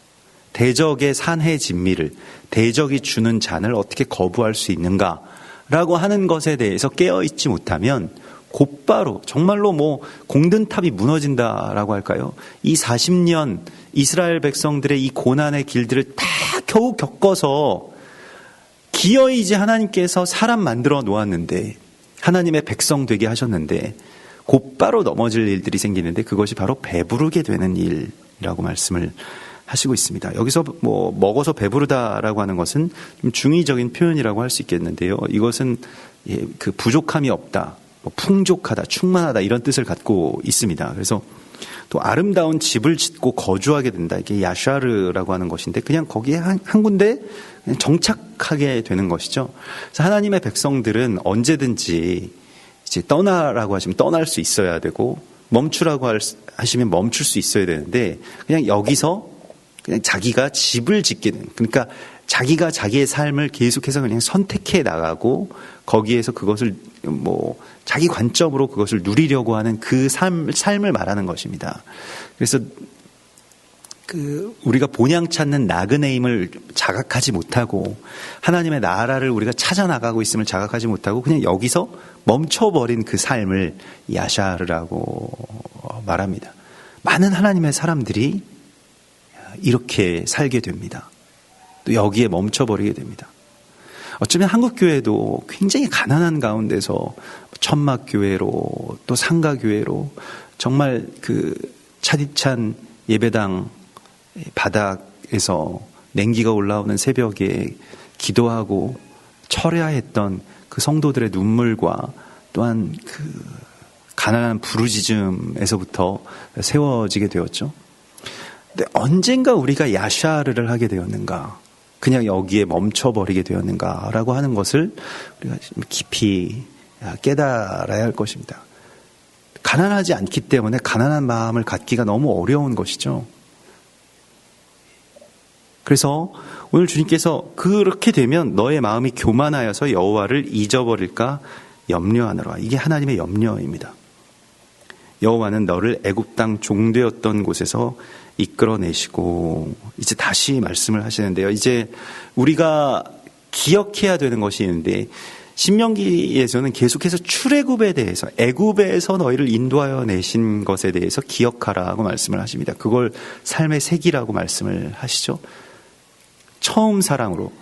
대적의 산해 진미를, 대적이 주는 잔을 어떻게 거부할 수 있는가라고 하는 것에 대해서 깨어있지 못하면 곧바로 정말로 뭐 공든탑이 무너진다라고 할까요? 이 40년 이스라엘 백성들의 이 고난의 길들을 다 겨우 겪어서 기어이 이제 하나님께서 사람 만들어 놓았는데 하나님의 백성 되게 하셨는데 곧바로 넘어질 일들이 생기는데 그것이 바로 배부르게 되는 일이라고 말씀을 하시고 있습니다. 여기서 뭐 먹어서 배부르다라고 하는 것은 좀 중의적인 표현이라고 할 수 있겠는데요. 이것은 그 부족함이 없다, 뭐 풍족하다, 충만하다 이런 뜻을 갖고 있습니다. 그래서 또 아름다운 집을 짓고 거주하게 된다. 이게 야샤르라고 하는 것인데 그냥 거기에 한 군데 그냥 정착하게 되는 것이죠. 그래서 하나님의 백성들은 언제든지 이제 떠나라고 하시면 떠날 수 있어야 되고 멈추라고 하시면 멈출 수 있어야 되는데 그냥 여기서 그냥 자기가 집을 짓게 되는, 그러니까 자기가 자기의 삶을 계속해서 그냥 선택해 나가고 거기에서 그것을 뭐 자기 관점으로 그것을 누리려고 하는 그 삶을 말하는 것입니다. 그래서 우리가 본향 찾는 나그네임을 자각하지 못하고 하나님의 나라를 우리가 찾아 나가고 있음을 자각하지 못하고 그냥 여기서 멈춰버린 그 삶을 야샤르라고 말합니다. 많은 하나님의 사람들이 이렇게 살게 됩니다. 또 여기에 멈춰버리게 됩니다. 어쩌면 한국교회도 굉장히 가난한 가운데서 천막교회로 또 상가교회로 정말 차디찬 예배당 바닥에서 냉기가 올라오는 새벽에 기도하고 철야했던 그 성도들의 눈물과 또한 가난한 부르짖음에서부터 세워지게 되었죠. 근데 언젠가 우리가 야샤르를 하게 되었는가, 그냥 여기에 멈춰버리게 되었는가라고 하는 것을 우리가 깊이 깨달아야 할 것입니다. 가난하지 않기 때문에 가난한 마음을 갖기가 너무 어려운 것이죠. 그래서 오늘 주님께서 그렇게 되면 너의 마음이 교만하여서 여호와를 잊어버릴까 염려하노라. 이게 하나님의 염려입니다. 여호와는 너를 애굽 땅 종되었던 곳에서 이끌어내시고, 이제 다시 말씀을 하시는데요. 이제 우리가 기억해야 되는 것이 있는데, 신명기에서는 계속해서 출애굽에 대해서, 애굽에서 너희를 인도하여 내신 것에 대해서 기억하라고 말씀을 하십니다. 그걸 삶의 색이라고 말씀을 하시죠. 처음 사랑으로,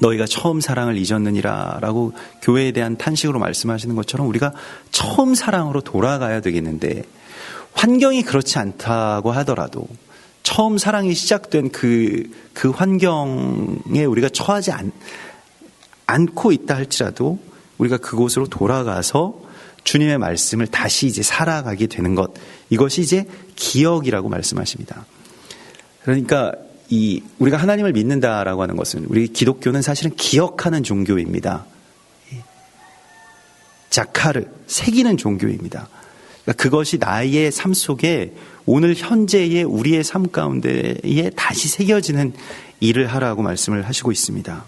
너희가 처음 사랑을 잊었느니라 라고 교회에 대한 탄식으로 말씀하시는 것처럼 우리가 처음 사랑으로 돌아가야 되겠는데, 환경이 그렇지 않다고 하더라도 처음 사랑이 시작된 그 환경에 우리가 처하지 않고 있다 할지라도 우리가 그곳으로 돌아가서 주님의 말씀을 다시 이제 살아가게 되는 것, 이것이 이제 기억이라고 말씀하십니다. 그러니까 우리가 하나님을 믿는다라고 하는 것은, 우리 기독교는 사실은 기억하는 종교입니다. 자카르, 새기는 종교입니다. 그러니까 그것이 나의 삶 속에 오늘 현재의 우리의 삶 가운데에 다시 새겨지는 일을 하라고 말씀을 하시고 있습니다.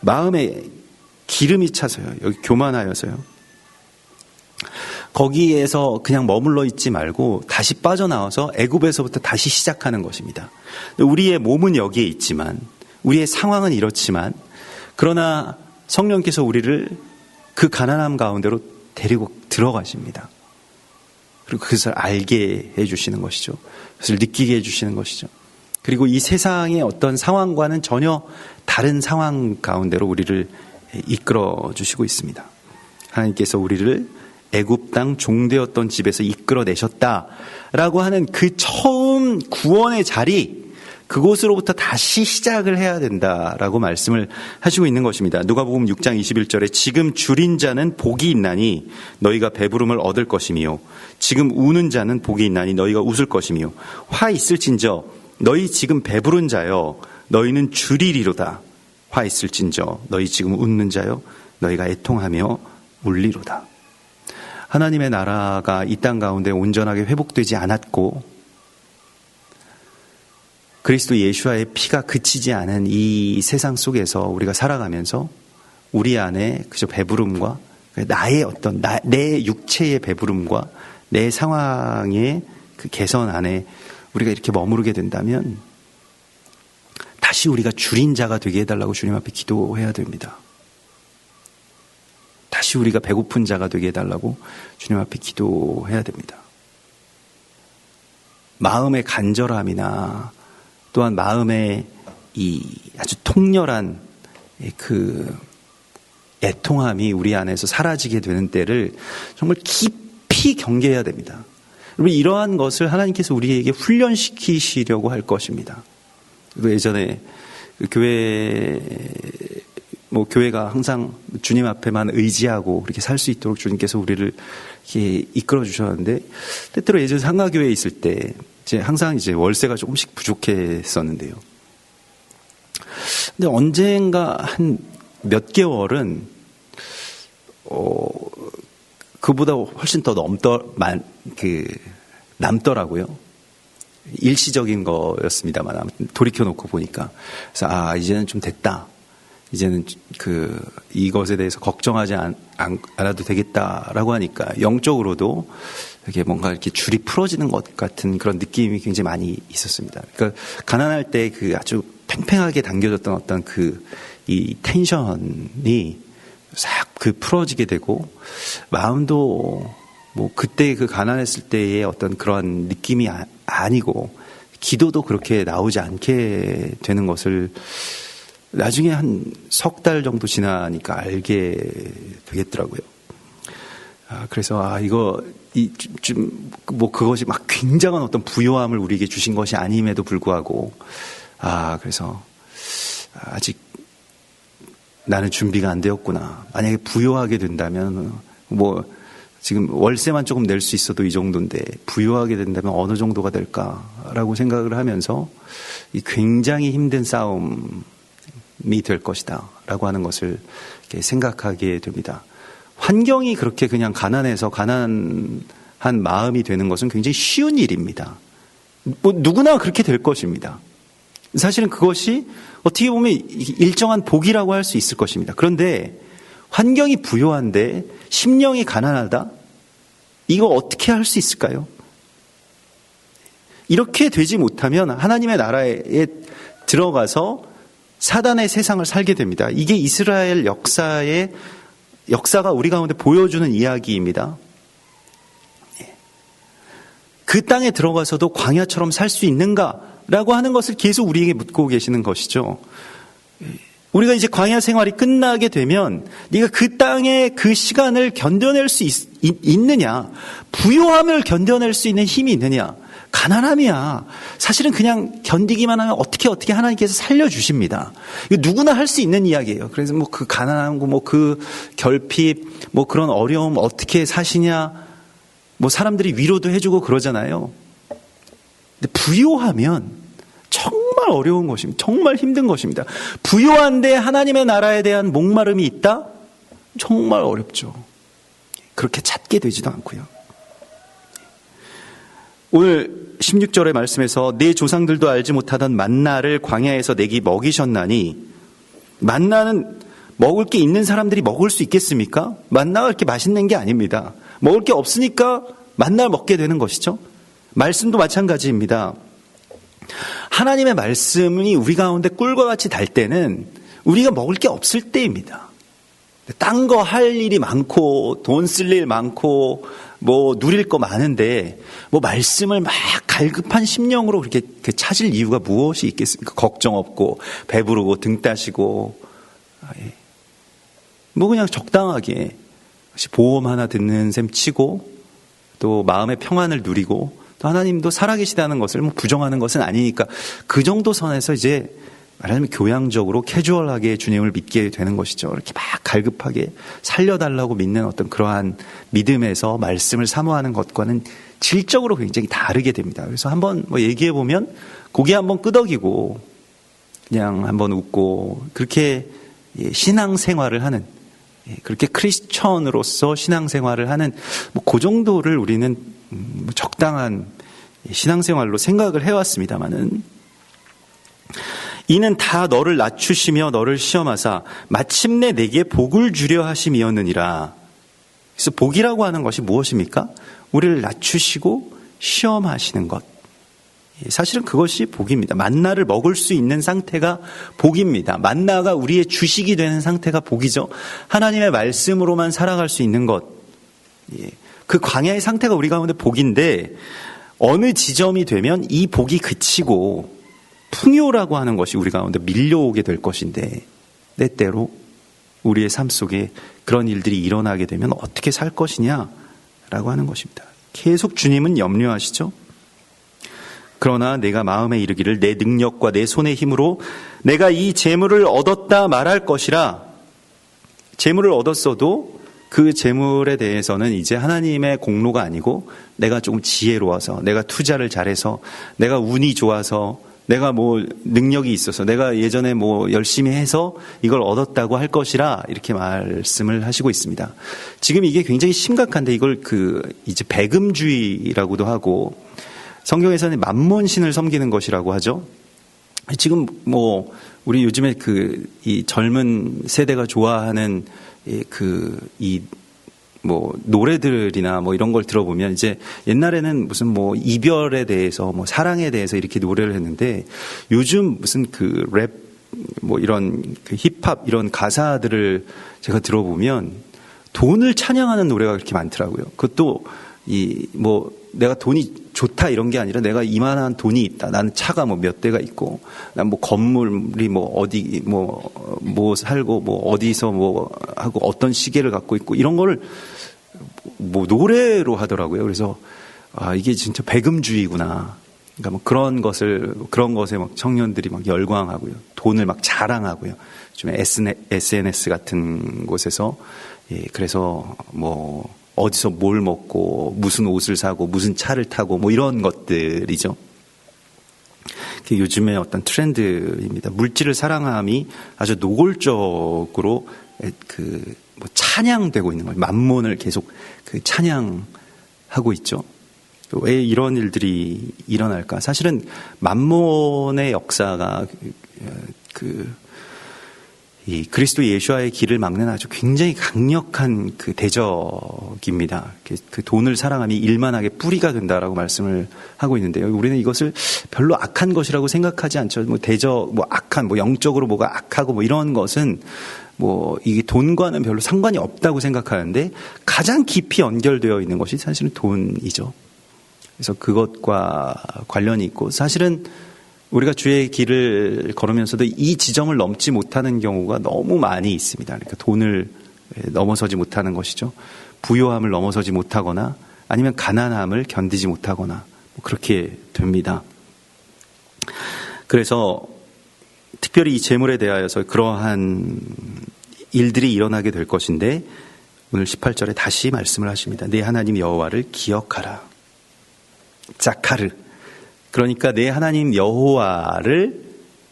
마음에 기름이 차서요, 여기 교만하여서요, 거기에서 그냥 머물러 있지 말고 다시 빠져나와서 애굽에서부터 다시 시작하는 것입니다. 우리의 몸은 여기에 있지만, 우리의 상황은 이렇지만, 그러나 성령께서 우리를 그 가난함 가운데로 데리고 들어가십니다. 그리고 그것을 알게 해주시는 것이죠. 그것을 느끼게 해주시는 것이죠. 그리고 이 세상의 어떤 상황과는 전혀 다른 상황 가운데로 우리를 이끌어 주시고 있습니다. 하나님께서 우리를 애굽 땅 종되었던 집에서 이끌어내셨다라고 하는 그 처음 구원의 자리, 그곳으로부터 다시 시작을 해야 된다라고 말씀을 하시고 있는 것입니다. 누가복음 6장 21절에 지금 줄인 자는 복이 있나니 너희가 배부름을 얻을 것이며, 지금 우는 자는 복이 있나니 너희가 웃을 것이며, 화 있을진저 너희 지금 배부른 자여 너희는 줄이리로다. 화 있을진저 너희 지금 웃는 자여 너희가 애통하며 울리로다. 하나님의 나라가 이 땅 가운데 온전하게 회복되지 않았고, 그리스도 예수와의 피가 그치지 않은 이 세상 속에서 우리가 살아가면서 우리 안에 그저 배부름과 나의 어떤 내 육체의 배부름과 내 상황의 그 개선 안에 우리가 이렇게 머무르게 된다면 다시 우리가 줄인 자가 되게 해달라고 주님 앞에 기도해야 됩니다. 다시 우리가 배고픈 자가 되게 해달라고 주님 앞에 기도해야 됩니다. 마음의 간절함이나 또한 마음의 이 아주 통렬한 그 애통함이 우리 안에서 사라지게 되는 때를 정말 깊이 경계해야 됩니다. 여러분, 이러한 것을 하나님께서 우리에게 훈련시키시려고 할 것입니다. 예전에 교회가 항상 주님 앞에만 의지하고 그렇게 살 수 있도록 주님께서 우리를 이렇게 이끌어 주셨는데, 때때로 예전 상가교회에 있을 때 항상 월세가 조금씩 부족했었는데요. 근데 언젠가 한 몇 개월은 그보다 훨씬 더 남더라고요. 일시적인 거였습니다만 아무튼 돌이켜놓고 보니까 그래서 이제는 좀 됐다. 이제는 이것에 대해서 걱정하지 않아도 되겠다라고 하니까 영적으로도 이렇게 뭔가 이렇게 줄이 풀어지는 것 같은 그런 느낌이 굉장히 많이 있었습니다. 그러니까 가난할 때 아주 팽팽하게 당겨졌던 어떤 이 텐션이 싹 풀어지게 되고 마음도 뭐 그때 가난했을 때의 어떤 그런 느낌이 아니고 기도도 그렇게 나오지 않게 되는 것을 나중에 한 석 달 정도 지나니까 알게 되겠더라고요. 그래서 그것이 막 굉장한 어떤 부요함을 우리에게 주신 것이 아님에도 불구하고 그래서 아직 나는 준비가 안 되었구나. 만약에 부요하게 된다면 지금 월세만 조금 낼 수 있어도 이 정도인데 부유하게 된다면 어느 정도가 될까라고 생각을 하면서 이 굉장히 힘든 싸움이 될 것이다 라고 하는 것을 이렇게 생각하게 됩니다. 환경이 그렇게 그냥 가난해서 가난한 마음이 되는 것은 굉장히 쉬운 일입니다. 누구나 그렇게 될 것입니다. 사실은 그것이 어떻게 보면 일정한 복이라고 할 수 있을 것입니다. 그런데 환경이 부요한데 심령이 가난하다? 이거 어떻게 할 수 있을까요? 이렇게 되지 못하면 하나님의 나라에 들어가서 사단의 세상을 살게 됩니다. 이게 이스라엘 역사가 우리 가운데 보여주는 이야기입니다. 그 땅에 들어가서도 광야처럼 살 수 있는가라고 하는 것을 계속 우리에게 묻고 계시는 것이죠. 우리가 이제 광야 생활이 끝나게 되면 네가 그 땅의 그 시간을 견뎌낼 수 있느냐, 부요함을 견뎌낼 수 있는 힘이 있느냐, 가난함이야. 사실은 그냥 견디기만 하면 어떻게 하나님께서 살려주십니다. 이거 누구나 할 수 있는 이야기예요. 그래서 그 가난함, 그 결핍, 그런 어려움 어떻게 사시냐, 사람들이 위로도 해주고 그러잖아요. 근데 부요하면 정말 어려운 것입니다. 정말 힘든 것입니다. 부요한데 하나님의 나라에 대한 목마름이 있다? 정말 어렵죠. 그렇게 찾게 되지도 않고요. 오늘 16절의 말씀에서 내 조상들도 알지 못하던 만나를 광야에서 내게 먹이셨나니, 만나는 먹을 게 있는 사람들이 먹을 수 있겠습니까? 만나가 그렇게 맛있는 게 아닙니다. 먹을 게 없으니까 만나를 먹게 되는 것이죠. 말씀도 마찬가지입니다. 하나님의 말씀이 우리 가운데 꿀과 같이 달 때는 우리가 먹을 게 없을 때입니다. 딴 거 할 일이 많고 돈 쓸 일 많고 누릴 거 많은데 말씀을 막 갈급한 심령으로 그렇게 찾을 이유가 무엇이 있겠습니까? 걱정 없고 배부르고 등 따시고 그냥 적당하게 보험 하나 듣는 셈 치고 또 마음의 평안을 누리고 또 하나님도 살아계시다는 것을 부정하는 것은 아니니까 그 정도 선에서 이제 말하자면 교양적으로 캐주얼하게 주님을 믿게 되는 것이죠. 이렇게 막 갈급하게 살려달라고 믿는 어떤 그러한 믿음에서 말씀을 사모하는 것과는 질적으로 굉장히 다르게 됩니다. 그래서 한번 얘기해 보면 고개 한번 끄덕이고 그냥 한번 웃고 그렇게 신앙생활을 하는, 그렇게 크리스천으로서 신앙생활을 하는 그 정도를 우리는 적당한 신앙생활로 생각을 해왔습니다마는, 이는 다 너를 낮추시며 너를 시험하사 마침내 내게 복을 주려 하심이었느니라. 그래서 복이라고 하는 것이 무엇입니까? 우리를 낮추시고 시험하시는 것. 사실은 그것이 복입니다. 만나를 먹을 수 있는 상태가 복입니다. 만나가 우리의 주식이 되는 상태가 복이죠. 하나님의 말씀으로만 살아갈 수 있는 것. 그 광야의 상태가 우리 가운데 복인데, 어느 지점이 되면 이 복이 그치고 풍요라고 하는 것이 우리 가운데 밀려오게 될 것인데, 때때로 우리의 삶 속에 그런 일들이 일어나게 되면 어떻게 살 것이냐라고 하는 것입니다. 계속 주님은 염려하시죠. 그러나 내가 마음에 이르기를 내 능력과 내 손의 힘으로 내가 이 재물을 얻었다 말할 것이라. 재물을 얻었어도 그 재물에 대해서는 이제 하나님의 공로가 아니고 내가 조금 지혜로워서, 내가 투자를 잘해서, 내가 운이 좋아서, 내가 능력이 있어서, 내가 예전에 열심히 해서 이걸 얻었다고 할 것이라, 이렇게 말씀을 하시고 있습니다. 지금 이게 굉장히 심각한데, 이걸 이제 배금주의라고도 하고, 성경에서는 맘몬신을 섬기는 것이라고 하죠. 지금 뭐 우리 요즘에 이 젊은 세대가 좋아하는 뭐 노래들이나 뭐 이런 걸 들어보면 이제 옛날에는 무슨 뭐 이별에 대해서 뭐 사랑에 대해서 이렇게 노래를 했는데 요즘 무슨 랩 뭐 이런 힙합 이런 가사들을 제가 들어보면 돈을 찬양하는 노래가 그렇게 많더라고요. 그것도 뭐 내가 돈이 좋다 이런 게 아니라 내가 이만한 돈이 있다. 나는 차가 뭐 몇 대가 있고, 난 뭐 건물이 뭐 어디 뭐 살고 뭐 어디서 뭐 하고 어떤 시계를 갖고 있고 이런 거를 뭐 노래로 하더라고요. 그래서 이게 진짜 배금주의구나. 그러니까 뭐 그런 것에 막 청년들이 막 열광하고요. 돈을 막 자랑하고요. 좀 SNS 같은 곳에서 그래서 뭐 어디서 뭘 먹고 무슨 옷을 사고 무슨 차를 타고 뭐 이런 것들이죠. 그게 요즘의 어떤 트렌드입니다. 물질을 사랑함이 아주 노골적으로 뭐 찬양되고 있는 거예요. 만몬을 계속 찬양하고 있죠. 왜 이런 일들이 일어날까? 사실은 만몬의 역사가 이 그리스도 예수와의 길을 막는 아주 굉장히 강력한 대적입니다. 돈을 사랑함이 일만하게 뿌리가 된다라고 말씀을 하고 있는데요. 우리는 이것을 별로 악한 것이라고 생각하지 않죠. 뭐 악한, 뭐 영적으로 뭐가 악하고 뭐 이런 것은 뭐 이게 돈과는 별로 상관이 없다고 생각하는데 가장 깊이 연결되어 있는 것이 사실은 돈이죠. 그래서 그것과 관련이 있고 사실은 우리가 주의 길을 걸으면서도 이 지점을 넘지 못하는 경우가 너무 많이 있습니다. 그러니까 돈을 넘어서지 못하는 것이죠. 부요함을 넘어서지 못하거나 아니면 가난함을 견디지 못하거나 뭐 그렇게 됩니다. 그래서 특별히 이 재물에 대하여서 그러한 일들이 일어나게 될 것인데 오늘 18절에 다시 말씀을 하십니다. 내 하나님 여호와를 기억하라. 자카르. 그러니까 내 하나님 여호와를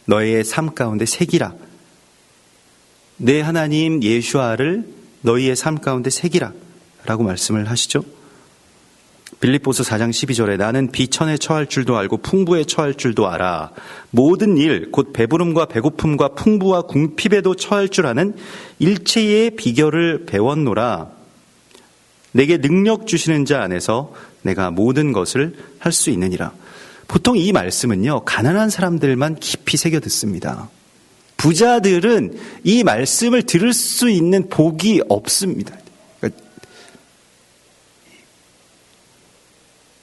너의 삶 가운데 새기라. 내 하나님 예수아를 너희의 삶 가운데 새기라 라고 말씀을 하시죠. 빌립보서 4장 12절에 나는 비천에 처할 줄도 알고 풍부에 처할 줄도 알아. 모든 일 곧 배부름과 배고픔과 풍부와 궁핍에도 처할 줄 아는 일체의 비결을 배웠노라. 내게 능력 주시는 자 안에서 내가 모든 것을 할 수 있느니라. 보통 이 말씀은요, 가난한 사람들만 깊이 새겨 듣습니다. 부자들은 이 말씀을 들을 수 있는 복이 없습니다.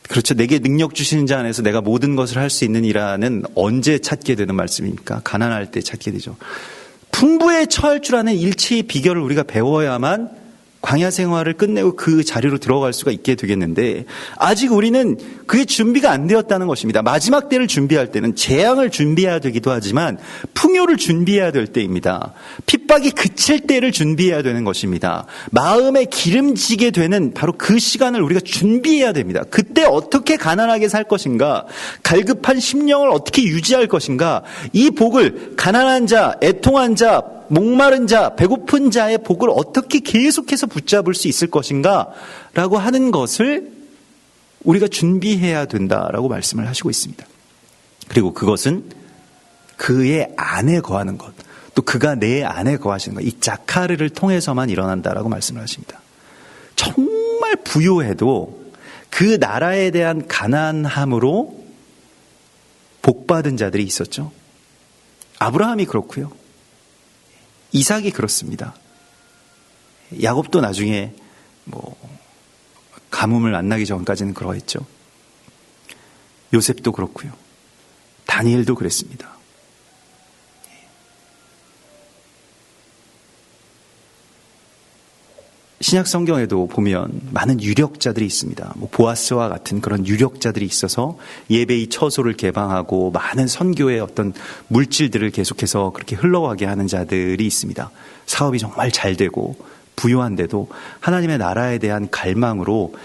그렇죠. 내게 능력 주시는 자 안에서 내가 모든 것을 할 수 있느니라는 언제 찾게 되는 말씀입니까? 가난할 때 찾게 되죠. 풍부에 처할 줄 아는 일체의 비결을 우리가 배워야만 광야 생활을 끝내고 그 자리로 들어갈 수가 있게 되겠는데 아직 우리는 그게 준비가 안 되었다는 것입니다. 마지막 때를 준비할 때는 재앙을 준비해야 되기도 하지만 풍요를 준비해야 될 때입니다. 핍박이 그칠 때를 준비해야 되는 것입니다. 마음에 기름지게 되는 바로 그 시간을 우리가 준비해야 됩니다. 그때 어떻게 가난하게 살 것인가, 갈급한 심령을 어떻게 유지할 것인가, 이 복을 가난한 자, 애통한 자, 목마른 자, 배고픈 자의 복을 어떻게 계속해서 붙잡을 수 있을 것인가 라고 하는 것을 우리가 준비해야 된다라고 말씀을 하시고 있습니다. 그리고 그것은 그의 안에 거하는 것, 또 그가 내 안에 거하시는 것, 이 자카르를 통해서만 일어난다라고 말씀을 하십니다. 정말 부유해도 그 나라에 대한 가난함으로 복받은 자들이 있었죠. 아브라함이 그렇고요. 이삭이 그렇습니다. 야곱도 나중에 뭐 가뭄을 만나기 전까지는 그러했죠. 요셉도 그렇고요. 다니엘도 그랬습니다. 신약 성경에도 보면 많은 유력자들이 있습니다. 뭐 보아스와 같은 그런 유력자들이 있어서 예배의 처소를 개방하고 많은 선교의 어떤 물질들을 계속해서 그렇게 흘러가게 하는 자들이 있습니다. 사업이 정말 잘 되고 부유한데도 하나님의 나라에 대한 갈망으로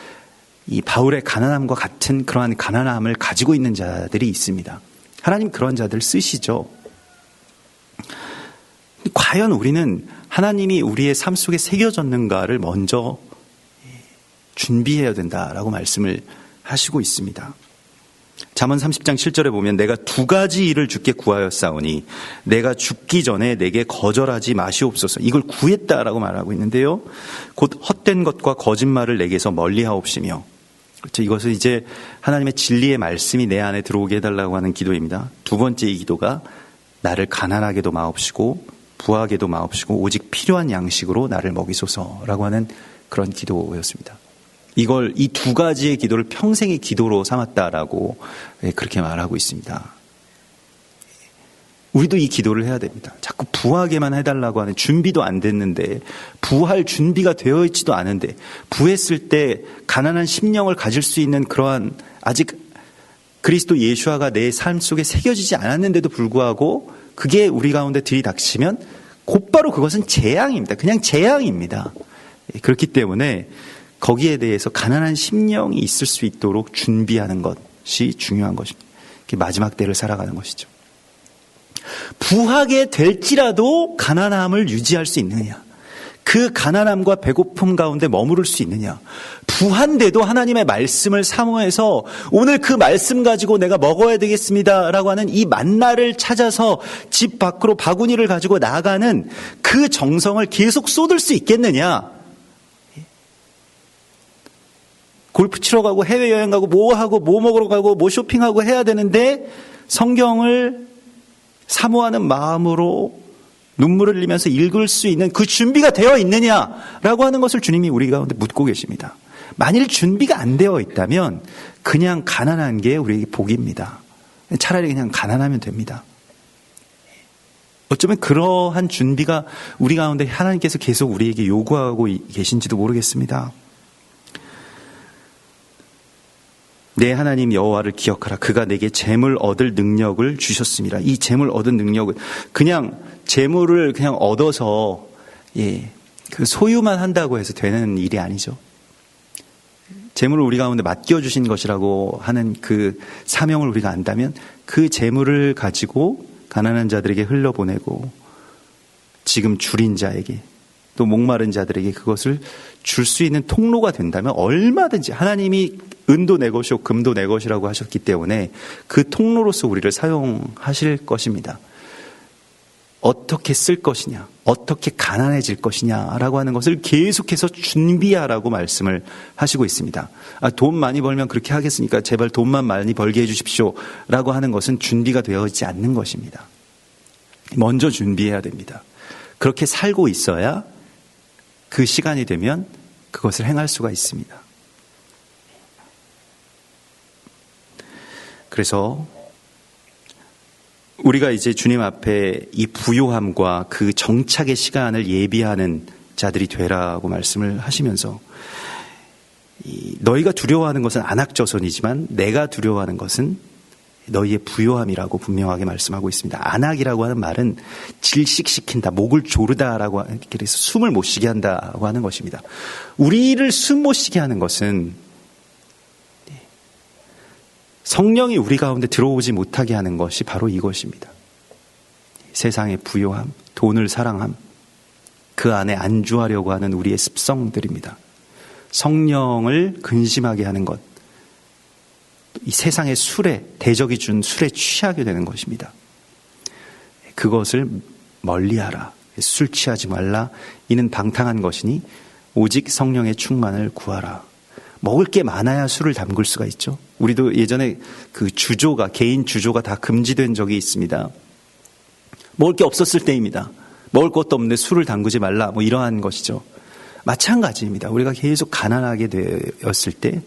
이 바울의 가난함과 같은 그러한 가난함을 가지고 있는 자들이 있습니다. 하나님 그런 자들 쓰시죠. 과연 우리는 하나님이 우리의 삶 속에 새겨졌는가를 먼저 준비해야 된다라고 말씀을 하시고 있습니다. 잠언 30장 7절에 보면 내가 두 가지 일을 주께 구하였사오니 내가 죽기 전에 내게 거절하지 마시옵소서. 이걸 구했다라고 말하고 있는데요. 곧 헛된 것과 거짓말을 내게서 멀리하옵시며, 그렇죠. 이것은 이제 하나님의 진리의 말씀이 내 안에 들어오게 해달라고 하는 기도입니다. 두 번째 이 기도가 나를 가난하게도 마옵시고 부하게도 마옵시고 오직 필요한 양식으로 나를 먹이소서라고 하는 그런 기도였습니다. 이걸 이 두 가지의 기도를 평생의 기도로 삼았다라고 그렇게 말하고 있습니다. 우리도 이 기도를 해야 됩니다. 자꾸 부하게만 해달라고 하는, 준비도 안 됐는데, 부할 준비가 되어 있지도 않은데, 부했을 때 가난한 심령을 가질 수 있는 그러한, 아직 그리스도 예수화가 내 삶 속에 새겨지지 않았는데도 불구하고 그게 우리 가운데 들이닥치면 곧바로 그것은 재앙입니다. 그냥 재앙입니다. 그렇기 때문에 거기에 대해서 가난한 심령이 있을 수 있도록 준비하는 것이 중요한 것입니다. 마지막 때를 살아가는 것이죠. 부하게 될지라도 가난함을 유지할 수 있느냐, 그 가난함과 배고픔 가운데 머무를 수 있느냐, 부한데도 하나님의 말씀을 사모해서 오늘 그 말씀 가지고 내가 먹어야 되겠습니다 라고 하는 이 만나를 찾아서 집 밖으로 바구니를 가지고 나가는 그 정성을 계속 쏟을 수 있겠느냐. 골프 치러 가고 해외여행 가고 뭐 하고 뭐 먹으러 가고 뭐 쇼핑하고 해야 되는데 성경을 사모하는 마음으로 눈물을 흘리면서 읽을 수 있는 그 준비가 되어 있느냐라고 하는 것을 주님이 우리 가운데 묻고 계십니다. 만일 준비가 안 되어 있다면 그냥 가난한 게 우리에게 복입니다. 차라리 그냥 가난하면 됩니다. 어쩌면 그러한 준비가 우리 가운데 하나님께서 계속 우리에게 요구하고 계신지도 모르겠습니다. 내 하나님 여호와를 기억하라. 그가 내게 재물 얻을 능력을 주셨습니다. 이 재물 얻은 능력은 그냥 재물을 그냥 얻어서 그 소유만 한다고 해서 되는 일이 아니죠. 재물을 우리 가운데 맡겨주신 것이라고 하는 그 사명을 우리가 안다면 그 재물을 가지고 가난한 자들에게 흘려보내고 지금 줄인 자에게 또 목마른 자들에게 그것을 줄 수 있는 통로가 된다면 얼마든지 하나님이 은도 내 것이요 금도 내 것이라고 하셨기 때문에 그 통로로서 우리를 사용하실 것입니다. 어떻게 쓸 것이냐, 어떻게 가난해질 것이냐라고 하는 것을 계속해서 준비하라고 말씀을 하시고 있습니다. 돈 많이 벌면 그렇게 하겠으니까 제발 돈만 많이 벌게 해주십시오 라고 하는 것은 준비가 되어 있지 않는 것입니다. 먼저 준비해야 됩니다. 그렇게 살고 있어야 그 시간이 되면 그것을 행할 수가 있습니다. 그래서 우리가 이제 주님 앞에 이 부요함과 그 정착의 시간을 예비하는 자들이 되라고 말씀을 하시면서 너희가 두려워하는 것은 안악저손이지만 내가 두려워하는 것은 너희의 부요함이라고 분명하게 말씀하고 있습니다. 안악이라고 하는 말은 질식시킨다, 목을 조르다라고 그래서 숨을 못 쉬게 한다고 하는 것입니다. 우리를 숨 못 쉬게 하는 것은 성령이 우리 가운데 들어오지 못하게 하는 것이 바로 이것입니다. 세상의 부요함, 돈을 사랑함, 그 안에 안주하려고 하는 우리의 습성들입니다. 성령을 근심하게 하는 것, 이 세상의 술에, 대적이 준 술에 취하게 되는 것입니다. 그것을 멀리하라. 술 취하지 말라. 이는 방탕한 것이니 오직 성령의 충만을 구하라. 먹을 게 많아야 술을 담글 수가 있죠. 우리도 예전에 그 주조가, 개인 주조가 다 금지된 적이 있습니다. 먹을 게 없었을 때입니다. 먹을 것도 없는데 술을 담그지 말라. 뭐 이러한 것이죠. 마찬가지입니다. 우리가 계속 가난하게 되었을 때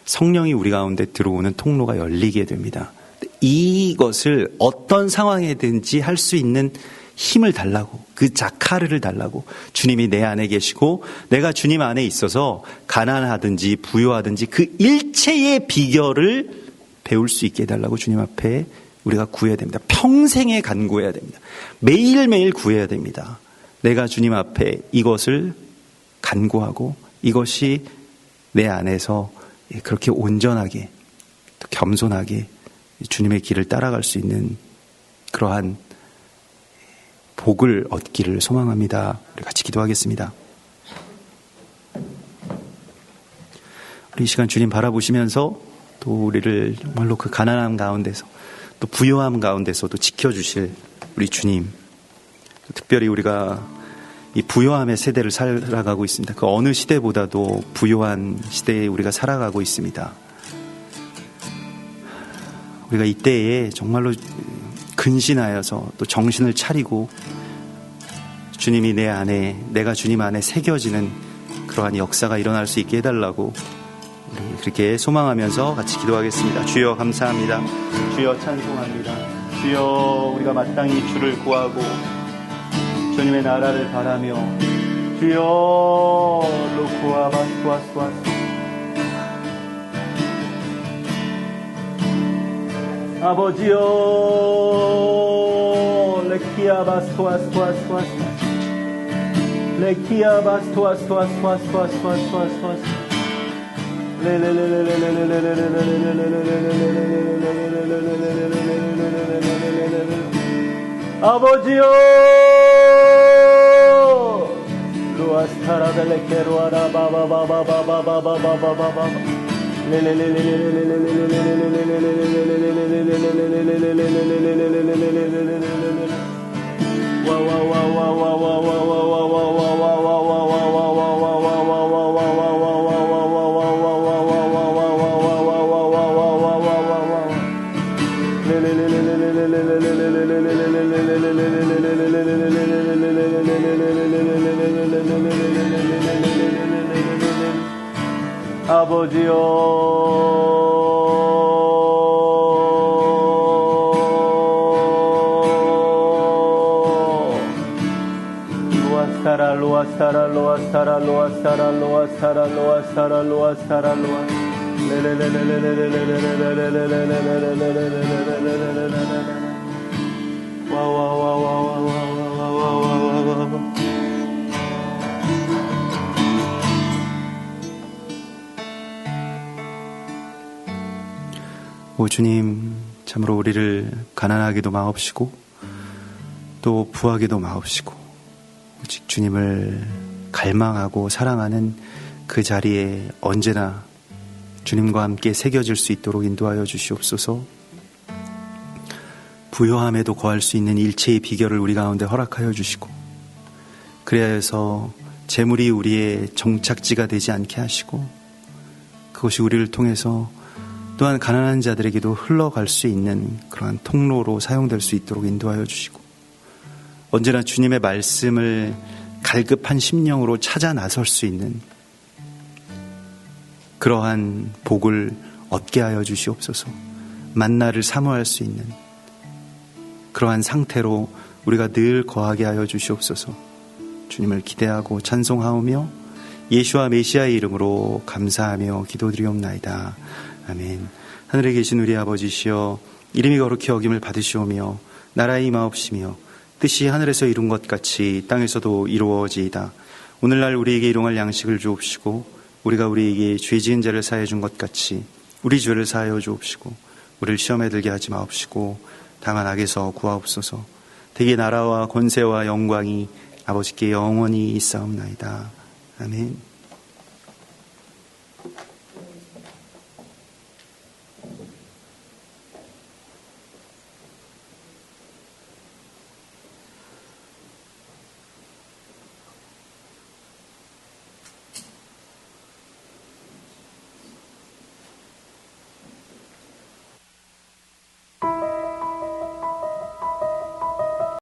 성령이 우리 가운데 들어오는 통로가 열리게 됩니다. 이것을 어떤 상황에든지 할 수 있는 힘을 달라고, 그 자카르를 달라고, 주님이 내 안에 계시고 내가 주님 안에 있어서 가난하든지 부유하든지 그 일체의 비결을 배울 수 있게 해달라고 주님 앞에 우리가 구해야 됩니다. 평생에 간구해야 됩니다. 매일매일 구해야 됩니다. 내가 주님 앞에 이것을 간구하고 이것이 내 안에서 그렇게 온전하게 겸손하게 주님의 길을 따라갈 수 있는 그러한 복을 얻기를 소망합니다. 우리 같이 기도하겠습니다. 우리 이 시간 주님 바라보시면서 또 또 우리를 정말로 그 가난함 가운데서 또 부요함 가운데서도 지켜주실 우리 주님, 특별히 우리가 이 부요함의 세대를 살아가고 있습니다. 그 어느 시대보다도 부요한 시대에 우리가 살아가고 있습니다. 우리가 이때에 정말로 근신하여서 또 정신을 차리고 주님이 내 안에, 내가 주님 안에 새겨지는 그러한 역사가 일어날 수 있게 해달라고 우리 그렇게 소망하면서 같이 기도하겠습니다. 주여 감사합니다. 주여 찬송합니다. 주여 우리가 마땅히 주를 구하고 주님의 나라를 바라며 주여 로쿠아바스와스와스 아버지여 레키아바스와스와스와스 레키아바스와스와스와스와스와스와스 아버지여 루아스타라 벨레케루아라 바바바바바바바바바바바바 아버지여 루아사라 루아사라 루아사라 루아사라 루아사라 루아사라 루아사라 루아 와와와와와와와와와와와와와 오 주님, 참으로 우리를 가난하게도 마옵시고 또 부하게도 마옵시고 오직 주님을 갈망하고 사랑하는 그 자리에 언제나 주님과 함께 새겨질 수 있도록 인도하여 주시옵소서. 부요함에도 거할 수 있는 일체의 비결을 우리 가운데 허락하여 주시고 그래야 해서 재물이 우리의 정착지가 되지 않게 하시고 그것이 우리를 통해서 또한 가난한 자들에게도 흘러갈 수 있는 그러한 통로로 사용될 수 있도록 인도하여 주시고 언제나 주님의 말씀을 갈급한 심령으로 찾아 나설 수 있는 그러한 복을 얻게 하여 주시옵소서. 만나를 사모할 수 있는 그러한 상태로 우리가 늘 거하게 하여 주시옵소서. 주님을 기대하고 찬송하오며 예수와 메시아의 이름으로 감사하며 기도드리옵나이다. 아멘. 하늘에 계신 우리 아버지시여 이름이 거룩히 여김을 받으시오며 나라의 임하옵시며 뜻이 하늘에서 이룬 것 같이 땅에서도 이루어지이다. 오늘날 우리에게 일용할 양식을 주옵시고 우리가 우리에게 죄 지은 자를 사하여 준 것 같이 우리 죄를 사하여 주옵시고 우리를 시험에 들게 하지 마옵시고 다만 악에서 구하옵소서. 대개 나라와 권세와 영광이 아버지께 영원히 있사옵나이다. 아멘.